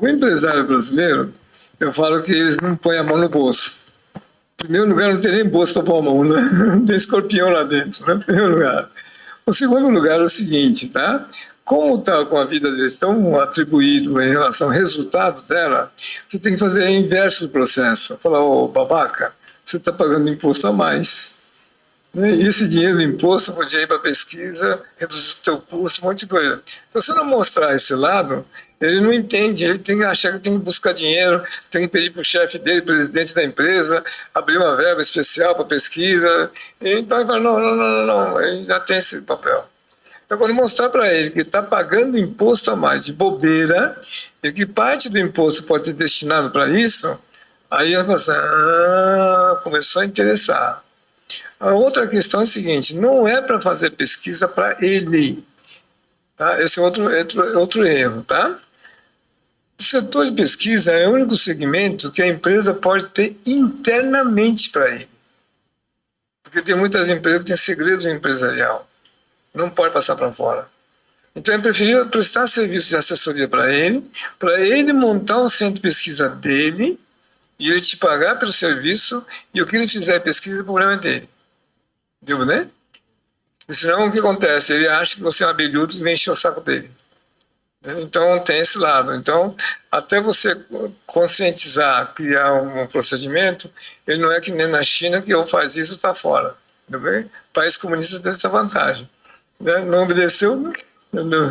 E: O empresário brasileiro, eu falo que eles não põem a mão no bolso. Em primeiro lugar, não tem nem bolso para pôr a mão, né? Não tem escorpião lá dentro, né? Em primeiro lugar. O segundo lugar é o seguinte, tá? Como está com a vida dele tão atribuído em relação ao resultado dela, você tem que fazer o inverso do processo. Falar, babaca, você está pagando imposto a mais. E esse dinheiro do imposto podia ir para pesquisa, reduzir o teu custo, um monte de coisa. Então, se você não mostrar esse lado, ele não entende, ele tem que achar que tem que buscar dinheiro, tem que pedir para o chefe dele, presidente da empresa, abrir uma verba especial para pesquisa. Então, ele fala, não, ele já tem esse papel. Então, quando mostrar para ele que está pagando imposto a mais de bobeira e que parte do imposto pode ser destinado para isso, aí ele fala assim, começou a interessar. A outra questão é a seguinte, não é para fazer pesquisa para ele. Tá? Esse é outro erro. Tá? O setor de pesquisa é o único segmento que a empresa pode ter internamente para ele. Porque tem muitas empresas que têm segredos empresarial. Não pode passar para fora. Então é preferível prestar serviço de assessoria para ele montar um centro de pesquisa dele e ele te pagar pelo serviço e o que ele fizer pesquisa, o problema é dele. Deu, né? E senão o que acontece? Ele acha que você é um abelhudo e vem encher o saco dele. Então tem esse lado. Então, até você conscientizar, criar um procedimento, ele não é que nem na China que ou faz isso está fora. Tudo bem? País comunista tem essa vantagem. Né? Não obedeceu, entendeu?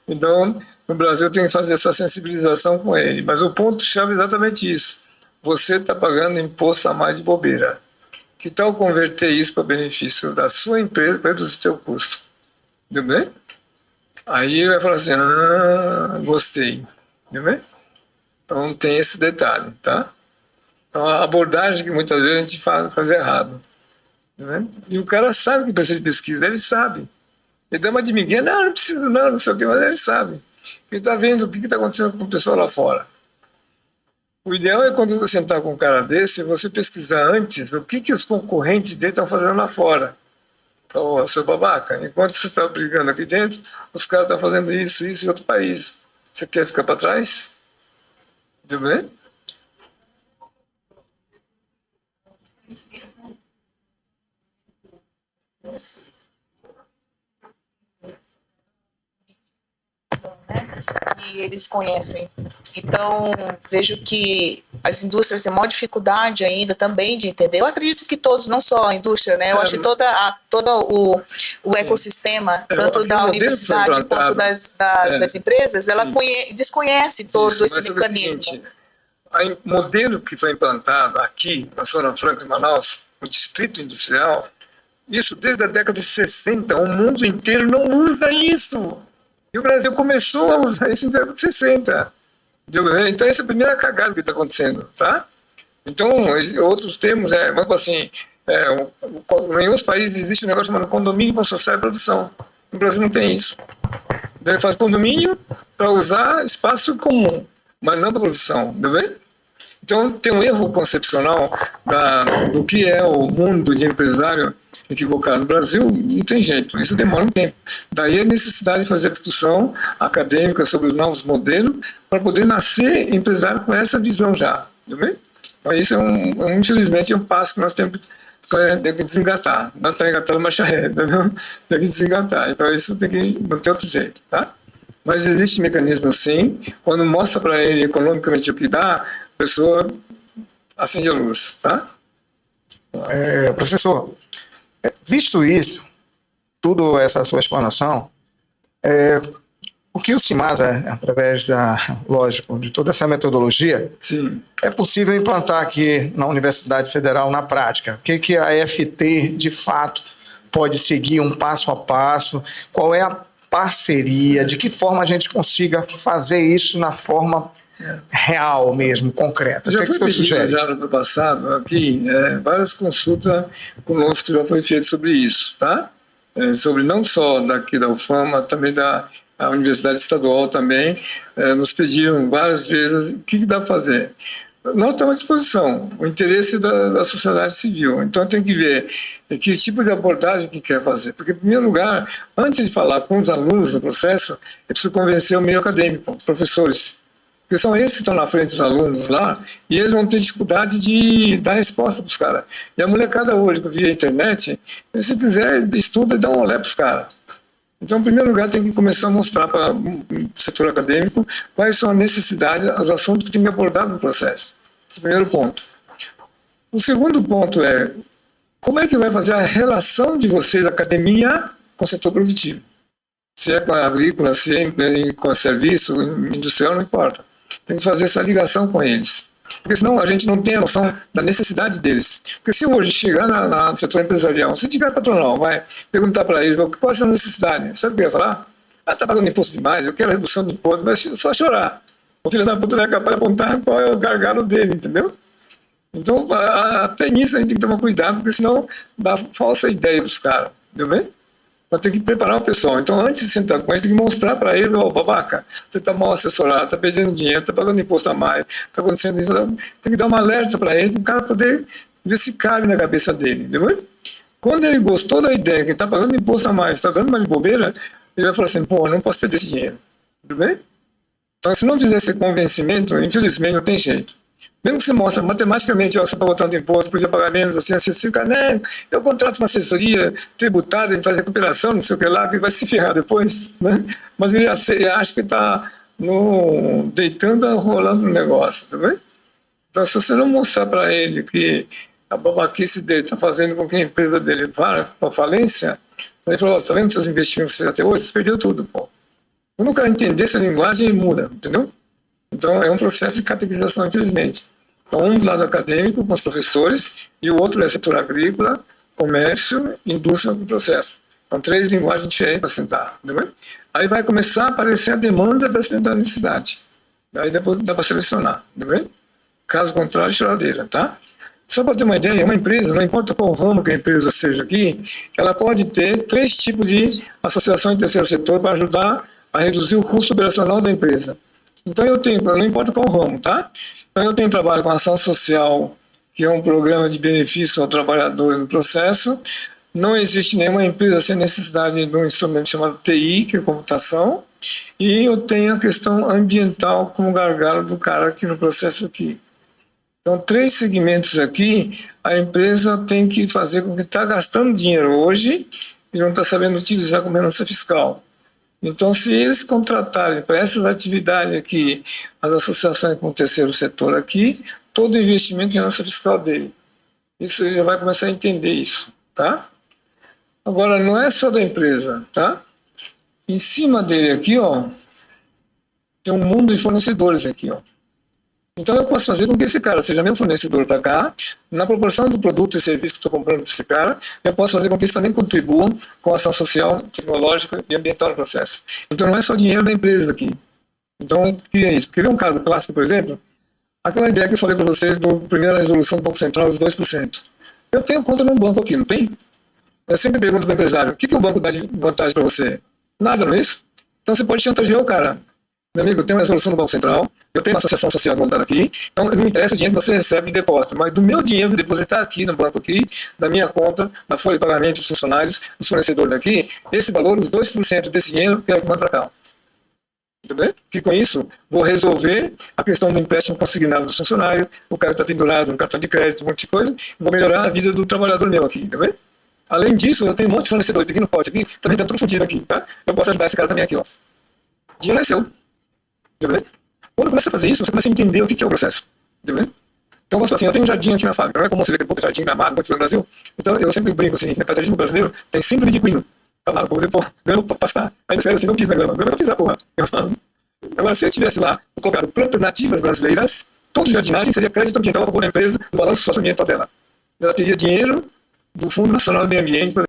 E: Então, no Brasil tem que fazer essa sensibilização com ele. Mas o ponto-chave é exatamente isso. Você está pagando imposto a mais de bobeira. Que tal converter isso para benefício da sua empresa para reduzir o seu custo? Entendeu bem? Aí ele vai falar assim, gostei. Entendeu bem? Então tem esse detalhe, tá? Então a abordagem que muitas vezes a gente faz errado. Né? E o cara sabe que precisa de pesquisa, ele sabe. Ele dá uma de migué, não precisa não sei o que, mas ele sabe. Ele está vendo o que está acontecendo com o pessoal lá fora. O ideal é quando você sentar com um cara desse, você pesquisar antes o que os concorrentes dele estão fazendo lá fora. Então, seu babaca, enquanto você está brigando aqui dentro, os caras estão fazendo isso em outro país. Você quer ficar para trás? Tudo bem?
G: E eles conhecem. Então, vejo que as indústrias têm maior dificuldade ainda também de entender. Eu acredito que todos, não só a indústria, né? Eu acho que todo o ecossistema, tanto da universidade quanto das empresas, ela desconhece todo esse mecanismo.
E: O modelo que foi implantado aqui, na Zona Franca de Manaus, no Distrito Industrial, isso desde a década de 60, o mundo inteiro não usa isso. E o Brasil começou a usar isso em 1960. Então, essa é a primeira cagada que está acontecendo. Tá? Então, outros termos, vamos assim, em outros países existe um negócio chamado condomínio para social e produção. No Brasil não tem isso. Ele faz condomínio para usar espaço comum, mas não para produção. Tá vendo? Então, tem um erro concepcional do que é o mundo de empresário equivocado. No Brasil, não tem jeito, isso demora um tempo. Daí a necessidade de fazer a discussão acadêmica sobre os novos modelos para poder nascer empresário com essa visão já. Tá bem? Então, isso infelizmente, é um passo que nós temos que desengatar. Não está engatando a marcha ré, tem que desengatar. Então, isso tem que não tem outro jeito. Tá? Mas existe mecanismo sim, quando mostra para ele economicamente o que dá, a pessoa acende a luz. Tá?
D: Professor, visto isso, toda essa sua explanação, o que o CIMASA, através lógico, de toda essa metodologia,
E: sim,
D: é possível implantar aqui na Universidade Federal na prática? O que a FT, de fato, pode seguir um passo a passo? Qual é a parceria? De que forma a gente consiga fazer isso na forma real mesmo, concreta?
E: Já
D: o que
E: foi
D: que
E: pedido
D: sugere?
E: já no ano passado, aqui, várias consultas conosco já foi feito sobre isso, tá? Sobre não só daqui da UFAM, também a Universidade Estadual também, nos pediram várias vezes o que dá para fazer. Nós estamos à disposição, o interesse da sociedade civil. Então tem que ver que tipo de abordagem que quer fazer. Porque, em primeiro lugar, antes de falar com os alunos do processo, é preciso convencer o meio acadêmico, os professores. Porque são eles que estão na frente dos alunos lá, e eles vão ter dificuldade de dar resposta para os caras. E a molecada hoje, via internet, se quiser, estuda e dá um olé para os caras. Então, em primeiro lugar, tem que começar a mostrar para o setor acadêmico quais são as necessidades, os assuntos que tem que abordar no processo. Esse é o primeiro ponto. O segundo ponto é como é que vai fazer a relação de vocês, academia, com o setor produtivo. Se é com a agrícola, se é com serviço, industrial, não importa. Tem que fazer essa ligação com eles. Porque senão a gente não tem a noção da necessidade deles. Porque se hoje chegar no setor empresarial, se tiver patronal, vai perguntar para eles qual é a sua necessidade, sabe o que eu ia falar? Ah, está pagando imposto demais, eu quero redução de imposto, vai só chorar. O filho da puta não é capaz de apontar qual é o gargalo dele, entendeu? Então, até nisso a gente tem que tomar cuidado, porque senão dá falsa ideia dos caras, entendeu? Então tem que preparar o pessoal. Então, antes de sentar com eles, tem que mostrar para eles, babaca, você está mal assessorado, está perdendo dinheiro, está pagando imposto a mais, está acontecendo isso. Tem que dar uma alerta para ele, para o cara poder ver se cabe na cabeça dele, entendeu? Quando ele gostou da ideia que está pagando imposto a mais, está dando mais bobeira, ele vai falar assim, pô, eu não posso perder esse dinheiro, tudo bem? Então, se não fizer esse convencimento, infelizmente não tem jeito. Mesmo que você mostre matematicamente, ó, você está botando imposto, podia pagar menos, assim, fica, né? Eu contrato uma assessoria tributária, ele faz recuperação, não sei o que lá, que vai se ferrar depois, né? Mas ele acha que está deitando, rolando no negócio, tá vendo? Então, se você não mostrar para ele que a babaquice dele está fazendo com que a empresa dele vá para a falência, ele falou, está vendo seus investimentos que você fez até hoje? Você perdeu tudo, pô. Quando o cara entender essa linguagem, ele muda, entendeu? Então, é um processo de catequização, infelizmente. Então, um do lado acadêmico, com os professores, e o outro é setor agrícola, comércio, indústria com processo. São 3 linguagens diferentes para sentar, entendeu? Aí vai começar a aparecer a demanda da necessidade. Aí depois dá para selecionar, entendeu? Caso contrário, choradeira, tá? Só para ter uma ideia, uma empresa, não importa qual ramo que a empresa seja aqui, ela pode ter 3 tipos de associações de terceiro setor para ajudar a reduzir o custo operacional da empresa. Então eu tenho, não importa qual ramo, tá? Então eu tenho trabalho com ação social, que é um programa de benefício ao trabalhador no processo. Não existe nenhuma empresa sem necessidade de um instrumento chamado TI, que é computação. E eu tenho a questão ambiental como gargalo do cara aqui no processo aqui. Então, 3 segmentos aqui, a empresa tem que fazer com que está gastando dinheiro hoje e não está sabendo utilizar como renúncia fiscal. Então, se eles contratarem para essas atividades aqui, as associações com o terceiro setor aqui, todo o investimento em renúncia fiscal dele. Isso ele já vai começar a entender isso, tá? Agora, não é só da empresa, tá? Em cima dele aqui, ó, tem um mundo de fornecedores aqui, ó. Então, eu posso fazer com que esse cara seja meu fornecedor para cá, na proporção do produto e serviço que estou comprando para esse cara, eu posso fazer com que eles também contribuam com a ação social, tecnológica e ambiental no processo. Então, não é só dinheiro da empresa aqui. Então, o que é isso? Quer ver um caso clássico, por exemplo? Aquela ideia que eu falei para vocês do primeira resolução do Banco Central, dos 2%. Eu tenho conta num banco aqui, não tem? Eu sempre pergunto para o empresário, o que o banco dá de vantagem para você? Nada, não é isso? Então, você pode chantagear o cara. Meu amigo, eu tenho uma resolução do Banco Central, eu tenho uma associação social montada aqui, então não me interessa o dinheiro que você recebe de depósito, mas do meu dinheiro que depositar aqui no banco aqui, da minha conta, da folha de pagamento dos funcionários, dos fornecedores daqui, esse valor, os 2% desse dinheiro, eu quero que mande para cá. Entendeu? Que com isso, vou resolver a questão do empréstimo consignado do funcionário, o cara está pendurado no cartão de crédito, um monte de coisa, vou melhorar a vida do trabalhador meu aqui, entendeu? Além disso, eu tenho um monte de fornecedor de pequeno porte aqui, também está tudo fodido aqui, tá? Eu posso ajudar esse cara também aqui, ó. Dinheiro é seu. Entendeu? Quando começa a fazer isso, você começa a entender o que é o processo. Entendeu? Então, vamos falar assim, eu tenho um jardim aqui na fábrica, não é como você vê que é jardim gramado, como no Brasil. Então, eu sempre brinco assim, no capitalismo brasileiro, tem síndrome de Quino. Fala, vou dizer, pô, grama pra pastar. Aí você assim, não pisa na grama, grama pra pisar, porra. Eu falo. Agora, se eu tivesse lá, colocado plantas nativas brasileiras, toda jardinagem seria crédito ambiental para pôr na empresa no balanço socioambiental dela. Ela teria dinheiro do Fundo Nacional do Meio Ambiente para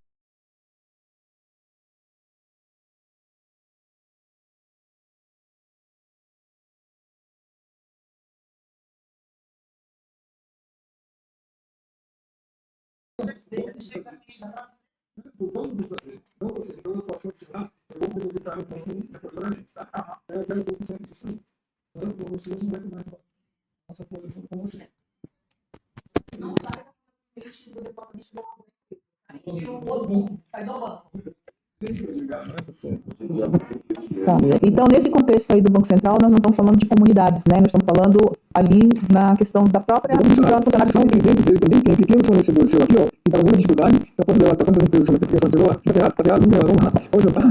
H: Tá. Então, nesse contexto aí do Banco Central, nós não estamos falando de comunidades, né? Nós estamos falando ali na questão da própria funcionária.
E: Também tem pequenos fornecedores seu aqui, ó, que está com alguma dificuldade, eu posso levar para quantas empresas são aqui, porque fazer, ó, tá errado, não, vamos lá, pode juntar,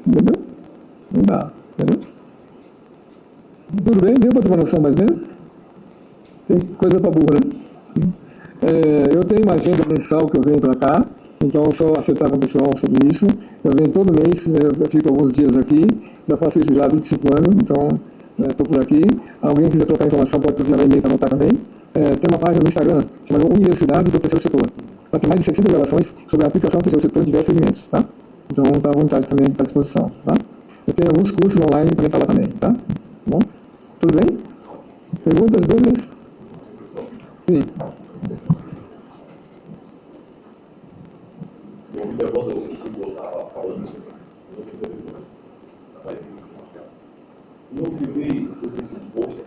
E: entendeu? Não dá, entendeu? Tudo bem, deu para ter uma noção mais ou menos? Tem coisa para burro, né? Eu tenho uma agenda mensal que eu venho para cá, então só acertar com o pessoal sobre isso. Eu venho todo mês, eu fico alguns dias aqui, já faço isso já há 25 anos, então Estou por aqui. Alguém quiser trocar informação pode mandar e-mail para anotar também. Tem uma página no Instagram chamada Universidade do Terceiro Setor. Ela tem mais de 600 gravações sobre a aplicação do terceiro setor em diversos segmentos, tá? Então, está à vontade também, está à disposição, tá? Eu tenho alguns cursos online também para lá também, tá? Bom? Tudo bem? Perguntas, dúvidas? Sim.
I: Observando o que eu estava falando, não se vê isso porque se exposta,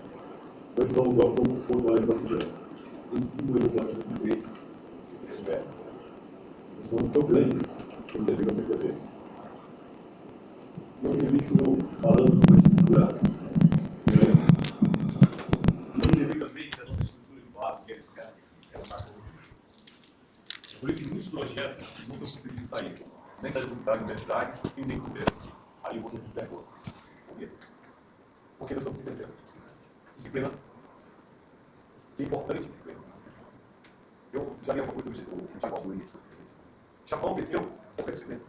I: mas não lugar como se fosse uma levantadura. Esse tipo de levantadura de preço, são tão grandes que não deveriam perceber. Não se vê que não falando de uma estrutura. Não se vê também que a nossa estrutura de fato, que eles querem, por isso que muitos projetos não estão conseguindo sair, nem da universidade e nem do governo. Aí eu vou no pergunta. Por quê? Porque nós estamos se perdendo. Disciplina. É importante disciplina. Eu já li alguma coisa do Japão no início. O Japão venceu por disciplina.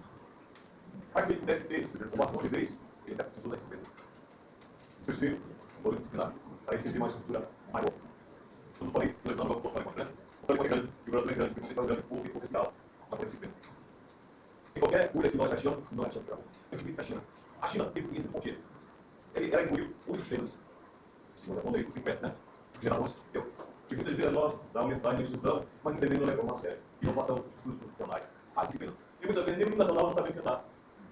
I: Para que ele pudesse ter formação de leis, ele se apresentou na disciplina. Seus filhos foram disciplinados. Para eles terem uma estrutura maior. Quando eu falei, nós não vamos forçar a grande. O Brasil é grande, e o Brasil é grande, e o potencial é grande, o potencial não foi disciplina. Em qualquer coisa que nós achamos, não achamos para tem que vir para a China. A China tem que por quê? Ela incluiu os sistemas. Quando ele se conhece, né? Geradores. Que muitas vezes nós, da universidade, nós estudamos, mas não entendemos levar uma série. E não passamos estudos profissionais. A disciplina. E muitas vezes, nem o nacional não sabe cantar.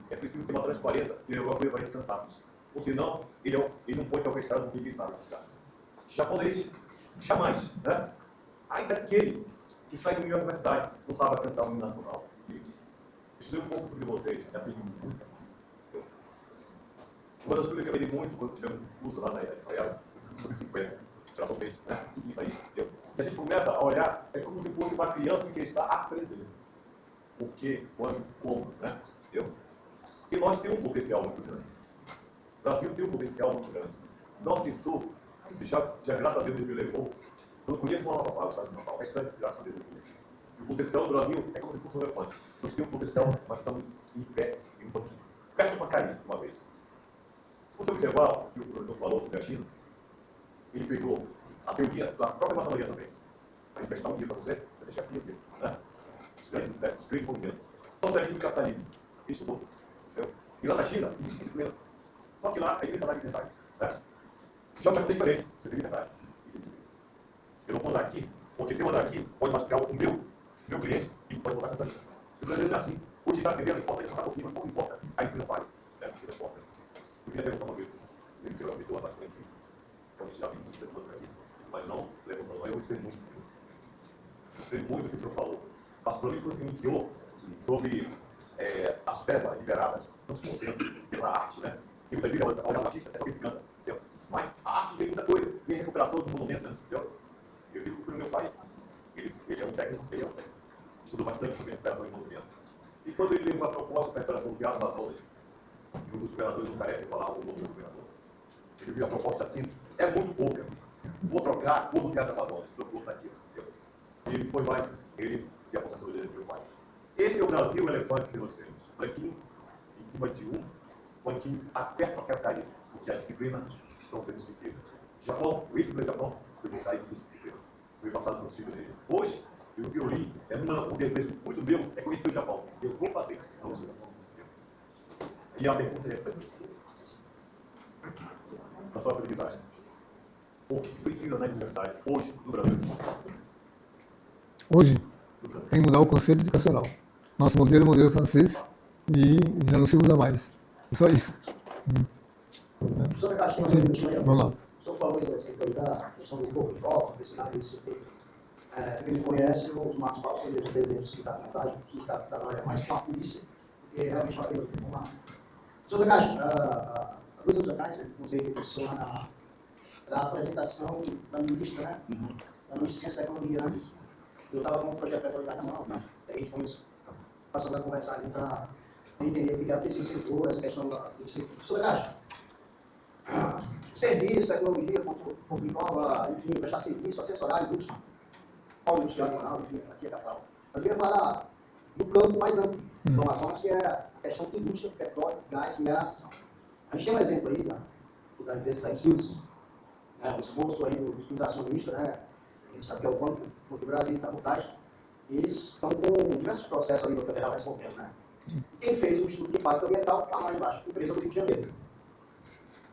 I: É preciso ter uma transparência e alguma coisa para a gente cantarmos. Ou senão, ele não pode ser orquestrado porque ninguém sabe cantar. Japonês, jamais, né? Ainda aquele que sai de uma universidade não sabe cantar o hino nacional. Gente, estudei um pouco sobre vocês, já tenho muito. Uma das coisas que eu aprendi muito quando tivemos um curso lá na IAL, sobre sequência, geração base, né? Tudo isso aí. A gente começa a olhar, é como se fosse uma criança que está aprendendo. Por quê, quando, como, né? E nós temos um potencial muito grande. O Brasil tem um potencial muito grande. Norte e Sul, já graças a Deus, ele me levou. Eu não conheço uma nova palavra, sabe? Uma restante, graças a Deus. O potencial do Brasil é como se fosse um elefante. Nós temos um potencial, mas estamos em pé, em um banquinho. Perto para cair uma vez. Se você observar o que o professor falou sobre a China, ele pegou a teoria da própria maçonaria também. Para emprestar um dia para você deixa aqui o dia. Né? Os grandes movimentos. Socialismo e capitalismo. Ele estudou. E lá na China, existe disciplina. Só que lá é liberdade e liberdade. Né? Já é diferente. Você tem liberdade. Eu não vou andar aqui, porque se eu andar aqui, pode machucar o meu cliente e pode botar contra mim. Se o brasileiro é assim, hoje está aprendendo, importa ele passar por cima, não importa. Aí ele não faz. Tira as portas. Eu queria perguntar uma vez, se eu pessoa bastante, realmente já vi muitas pessoas aqui, mas não levantou lá. Eu gostei muito do senhor. Gostei muito do que o senhor falou. Mas para mim, quando você iniciou sobre as verbas liberadas, não se concentra pela arte, né? E muita gente olha o artista, é só que canta, entendeu? Mas a arte tem muita coisa, tem recuperação do monumento, né? Entendeu? Eu digo para o meu pai, ele é um técnico, estudou bastante sobre recuperação de monumento. E quando ele levou a proposta para a recuperação do Teatro Amazonas, e um dos governadores não parece falar o nome do governador, ele viu a proposta assim, é muito pouca. Vou trocar por do Teatro Amazonas, trocou está aqui. Entendeu? E depois mais, ele e a aposentadoria dele, meu pai. Esse é o Brasil elefante que nós temos. Branquinho em cima de um, branquinho aperto para cair, porque a disciplina estão sendo esquecidas. Japão, o eixo do Japão, foi voltar e disciplina. Foi passado para os filhos deles. Hoje, o que eu li, um desejo muito meu é conhecer o Japão. Eu vou fazer isso. E a pergunta é essa aqui. Na sua aprendizagem. O que precisa na universidade hoje no Brasil?
E: Hoje, tem que mudar o conceito educacional. Nosso modelo é o modelo francês e já não se usa mais. É só isso.
J: Professor Caixinha,
E: vamos lá.
J: O senhor falou da questão do corpo de prova, do ICT. Quem conhece os Marcos Paulo, que ele é o sindicato de montagem, o sindicato que trabalha mais com a polícia, porque realmente vai ter um lá. Professor Caixinha, há 2 anos atrás, eu contei com o professor na apresentação da ministra, né? Da ministra de Ciência e Tecnologia. Eu estava com um projeto de atualidade na mão, né? Aí a gente começou passando a conversar ali para entender o que é o terceiro setor, essa questão do terceiro setor. Professor Caixinha, serviço, tecnologia, nova, enfim, prestar serviço, assessorar a indústria, ao industrial nacional, enfim, aqui é a capital. Eu queria falar do campo mais amplo do Amazonas, que é a questão da indústria, petróleo, gás, mineração. A gente tem um exemplo aí da empresa da Silves, o esforço aí dos acionistas, né? Eles sabem que é o banco do Brasil está por trás. Eles estão com diversos processos ali no federal respondendo, né? Quem fez o estudo de impacto ambiental está lá embaixo, empresa do Rio de Janeiro.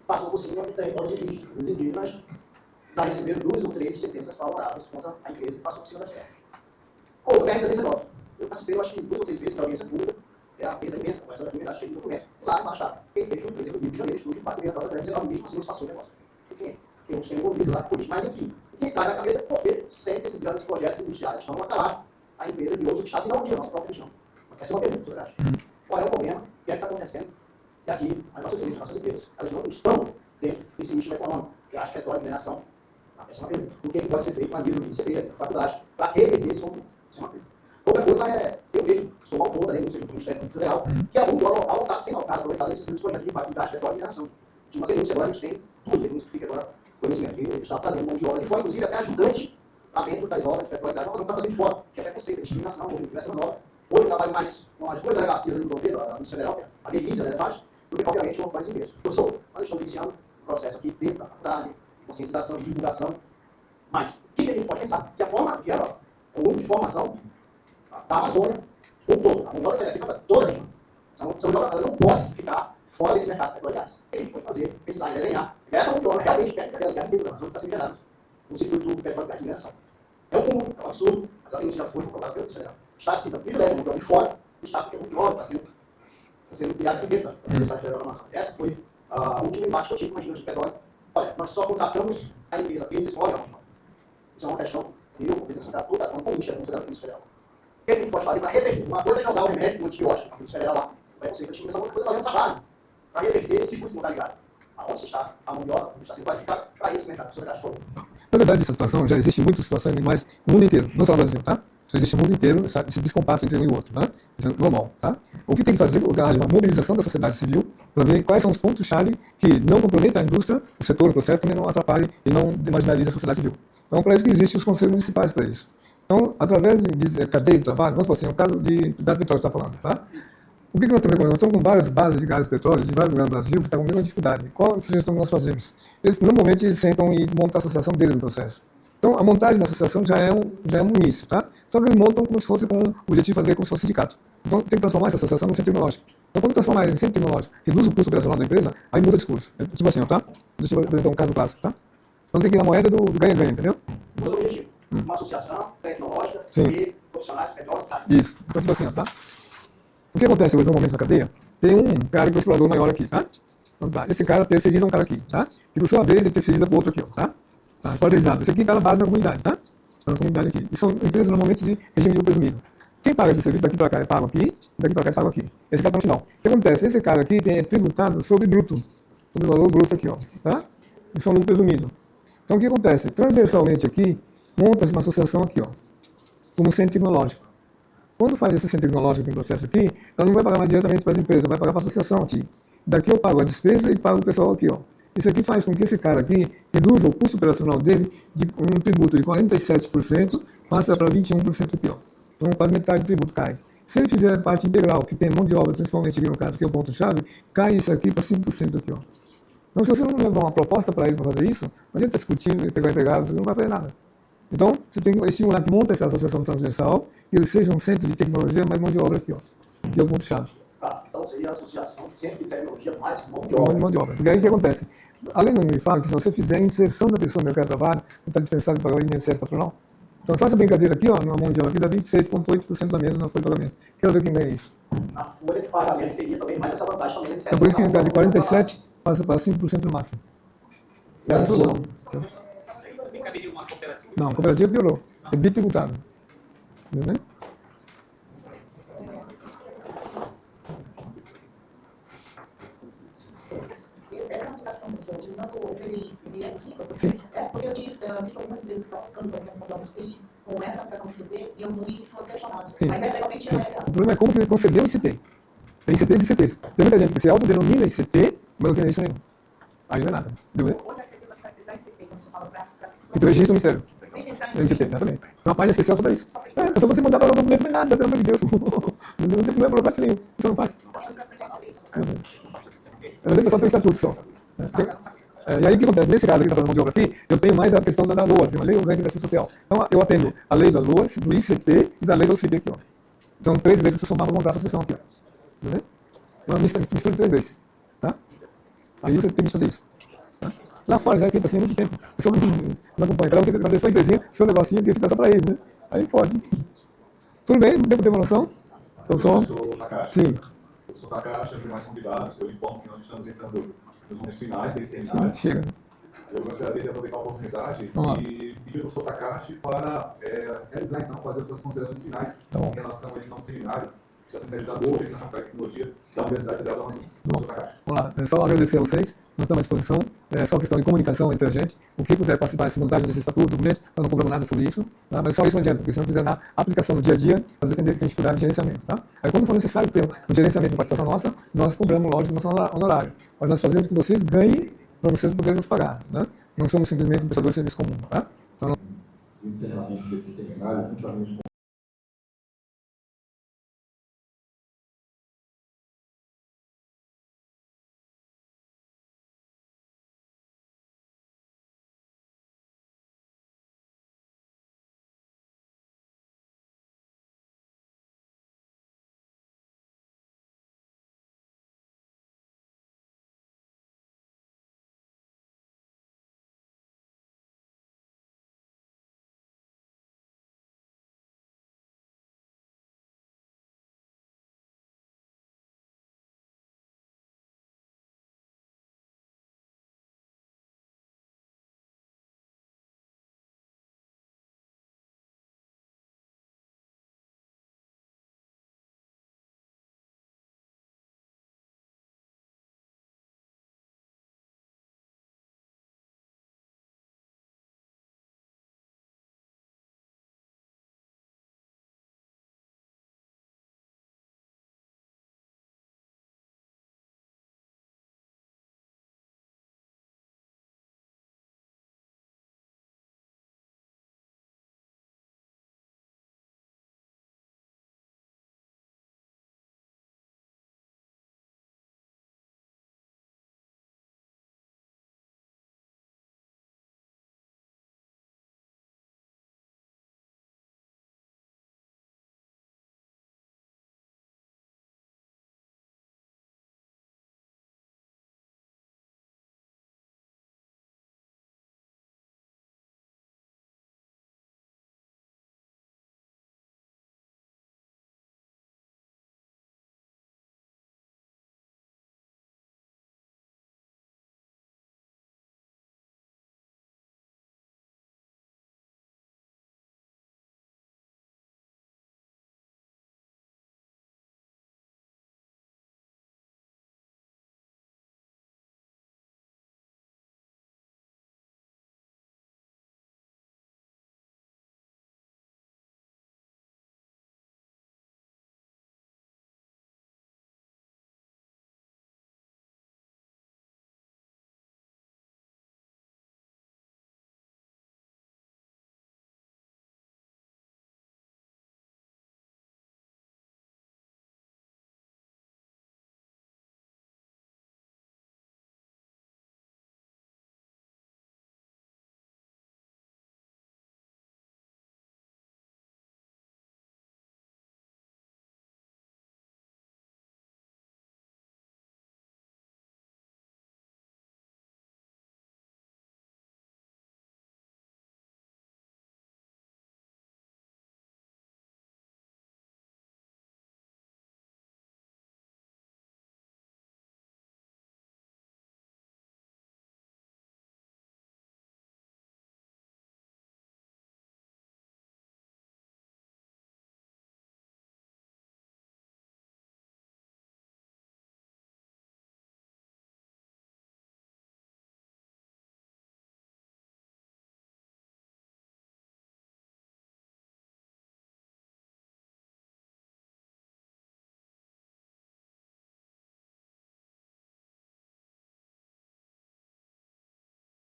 J: Passou por cima do território de indígenas. Os indígenas já receberam 2 ou 3 sentenças favoráveis contra a empresa que passou por cima das terras. Ou BR-319. Eu participei, eu acho que 2 ou 3 vezes da audiência pública, é uma mesa imensa, com essa documentada cheia de documentos. Lá embaixo, quem fez foi a empresa do Rio de Janeiro, estudo de impacto ambiental da BR-319, mesmo assim, eles passou o negócio. Enfim, tem uns envolvidos lá com isso. Mas, enfim, o que me traz na cabeça é porque sempre esses grandes projetos industriais estão atrelados à empresa de outros estados e não de nossa própria região. Essa é uma pergunta, verdade. Qual é o problema? O que é que está acontecendo? E aqui, as nossas indústrias, as nossas empresas, elas não estão dentro desse nicho econômico, que é a petróleo e mineração. Essa é uma pergunta. O que pode ser feito a nível do ICP, da faculdade, para reverter esse movimento? Essa é uma pergunta. Outra coisa é, eu vejo, sou autor da lei, ou seja, do Ministério Público Federal, que algum órgão não está sendo aproveitado nesses projetos de impacto de gás, petróleo e mineração. De uma denúncia, agora a gente tem 2 denúncias que fica agora conhecimento, que está trazendo mão de obra de fora, inclusive até ajudante para dentro das obras de petróleo e gás, não está fazendo de fora, que é preconceito, discriminação, diversa nova. Hoje eu trabalho mais com as 2 delegacias do governo, a Polícia Federal, a Delícia, né, faz, porque obviamente eu vou fazer mesmo. Eu estou iniciando um processo aqui dentro da faculdade, de conscientização, de divulgação. Mas, o que a gente pode pensar? Que a forma, que é o número de formação da Amazônia, como todo, a mão de obra seria para toda a região. Essa mão de obra não pode ficar fora desse mercado de petróleo e gás. O que a gente pode fazer? Pensar em desenhar. Essa mão de obra realmente técnica dela, que a gente está sendo gerada no circuito do petróleo e gás de mineração. É um cúmulo, é um absurdo, mas a denúncia já foi comprovada pelo Federal. Está sendo privilégio, então de fora, está porque é muito jovem, está sendo criado aqui dentro da Universidade Federal da Amazônia. Essa foi a última embate que eu tive com a gigante de petróleo. Olha, nós só contratamos a empresa, eles olham. Isso é uma questão que eu, como representante da toda, não política, como da Polícia Federal. O que a gente pode fazer para reverter? Uma coisa é jogar o remédio, o antibiótico, a Polícia Federal lá, vai conseguir a outra coisa é fazer um trabalho para reverter esse circuito modalidade. Aonde está a mão de obra, está sendo qualificada para esse mercado.
E: Na verdade, essa situação já existe em muitas situações animais no mundo inteiro, não só no Brasil, tá? Isso existe no mundo inteiro, esse descompasso entre um e o outro, tá? Isso é normal, tá? O que tem que fazer é uma mobilização da sociedade civil para ver quais são os pontos-chave que não comprometam a indústria, o setor, o processo, também não atrapalhem e não marginalizem a sociedade civil. Então, para isso que existem os conselhos municipais para isso. Então, através de cadeia de trabalho, vamos supor assim, é o caso das petróleos que está falando, tá? O que nós estamos com? Nós estamos com várias bases de gás e petróleo de vários lugares do Brasil que estão com a mesma dificuldade. Qual a sugestão que nós fazemos? Eles, normalmente, eles sentam e montam a associação deles no processo. Então, a montagem da associação já é um início, tá? Só que eles montam como se fosse com o objetivo de fazer como se fosse sindicato. Então, tem que transformar essa associação no centro tecnológico. Então, quando transformar ele em centro tecnológico, reduz o custo operacional da empresa, aí muda o discurso. É tipo assim, ó, tá? Deixa eu apresentar um caso clássico, tá? Então, tem que ir na moeda do ganha-ganha, entendeu?
J: Mas o objetivo, uma associação tecnológica e profissionais de petróleo.
E: Isso. Então, tipo assim, ó, tá? O que acontece hoje, normalmente, na cadeia? Tem um cara que é o explorador maior aqui, tá? Então, tá. Esse cara terceiriza um cara aqui, tá? E, por sua vez, ele terceiriza para o outro aqui, ó, tá? Tá, quadrizado. Esse aqui está na base da comunidade, tá? Está na comunidade aqui. E são empresas normalmente de regime de lucro presumido. Quem paga esse serviço daqui para cá é pago aqui, daqui para cá é pago aqui. Esse cara está no final. O que acontece? Esse cara aqui é tributado sobre bruto, sobre o valor bruto aqui, ó, tá? Isso é um lucro presumido. Então, o que acontece? Transversalmente aqui, monta-se uma associação aqui, ó, como centro tecnológico. Quando faz esse centro tecnológico aqui no processo aqui, ela não vai pagar mais diretamente para as empresas, vai pagar para a associação aqui. Daqui eu pago a despesa e pago o pessoal aqui, ó. Isso aqui faz com que esse cara aqui reduza o custo operacional dele de um tributo de 47%, passa para 21% aqui, ó. Então quase metade do tributo cai. Se ele fizer a parte integral, que tem mão de obra, principalmente aqui no caso, que é o ponto-chave, cai isso aqui para 5% aqui, ó. Então se você não levar uma proposta para ele para fazer isso, não adianta discutir e pegar empregado, você não vai fazer nada. Então, você tem que estimular que monta essa associação transversal, que ele seja um centro de tecnologia, mais mão de obra aqui, ó. E é o ponto-chave.
J: Tá, então seria a associação centro de tecnologia mais mão de obra.
E: Mão de obra. Porque aí o que acontece? Além do me fala que se você fizer a inserção da pessoa no mercado de trabalho, você está dispensado de pagar o INSS patronal. Então, só essa brincadeira aqui, ó, numa mão de obra aqui, dá 26,8% a menos na folha de pagamento. Quero ver quem ganha isso.
J: Na folha de pagamento teria também mais essa vantagem também.
E: Então, por isso que de 47% passa para 5% no máximo. Essa é a solução. Não, a cooperativa piorou. É bitributado. Entendeu?
K: Essa aplicação, professor, utilizando o PDI é possível?
E: Sim.
K: É, porque eu disse, visto algumas empresas que estão aplicando, por exemplo, o PDI com essa aplicação do ICT, e alguns são questionados.
E: Sim.
K: Mas é legalmente já é.
E: O problema é como que ele concebeu o ICT. Tem ICTs e ICTs. Tem muita gente que se autodenomina ICT, mas não tem isso nenhum. Aí não é nada. Entendeu?
K: Onde vai ser que você vai precisar ICT, quando você fala para...
E: Que tu registra no Ministério. Tem ICT, exatamente. Então a página especial sobre isso. É só você mandar para o documento, não é nada, pelo amor de Deus. Não é burocrático nenhum. Isso não faz. Eu não tenho só pelo estatuto só. E aí o que acontece? Nesse caso aqui, da mão de obra aqui, eu tenho mais a questão da LOAS, uma lei orgânica de assistência social. Então eu atendo a lei da LOAS, do ICT e da lei do OCB aqui, ó. Então 3 vezes eu somar para montar essa sessão aqui, ó. Entendeu? Então mistura de 3 vezes. Tá? Aí você tem que fazer isso. Tá? Lá fora já é feito assim há muito tempo. A pessoa não acompanha. Cada um tem que fazer sua empresinha, seu negocinho, tem que ficar só para ele, né? Aí pode. Tudo bem? Não tem evolução? Eu sou. Sim.
I: Eu sou da Caixa, tem mais convidados. Eu informo que nós estamos entrando nos momentos finais desse seminário.
E: Chega.
I: Eu gostaria de aproveitar a oportunidade e pedir ao Sr. Takashi para realizar, então, fazer as suas considerações finais em relação a esse nosso seminário, que está sendo realizado hoje na Faculdade de Tecnologia da Universidade Federal do Amazonas. Sr. Takashi.
E: Vamos lá. É só agradecer a vocês. Nós estamos à disposição. É só questão de comunicação entre a gente. O que puder participar dessa montagem desse estatuto, documento, nós não cobramos nada sobre isso. Tá? Mas só isso não adianta, porque se não fizer na aplicação no dia a dia, às vezes tem dificuldade de gerenciamento. Tá? Aí, quando for necessário ter um gerenciamento de participação nossa, nós cobramos, lógico, nosso honorário. Mas nós fazemos que vocês ganhem para vocês poderem nos pagar. Né? Não somos simplesmente prestadores de serviço comum. Tá? Então,
I: encerramento desse seminário, juntamente com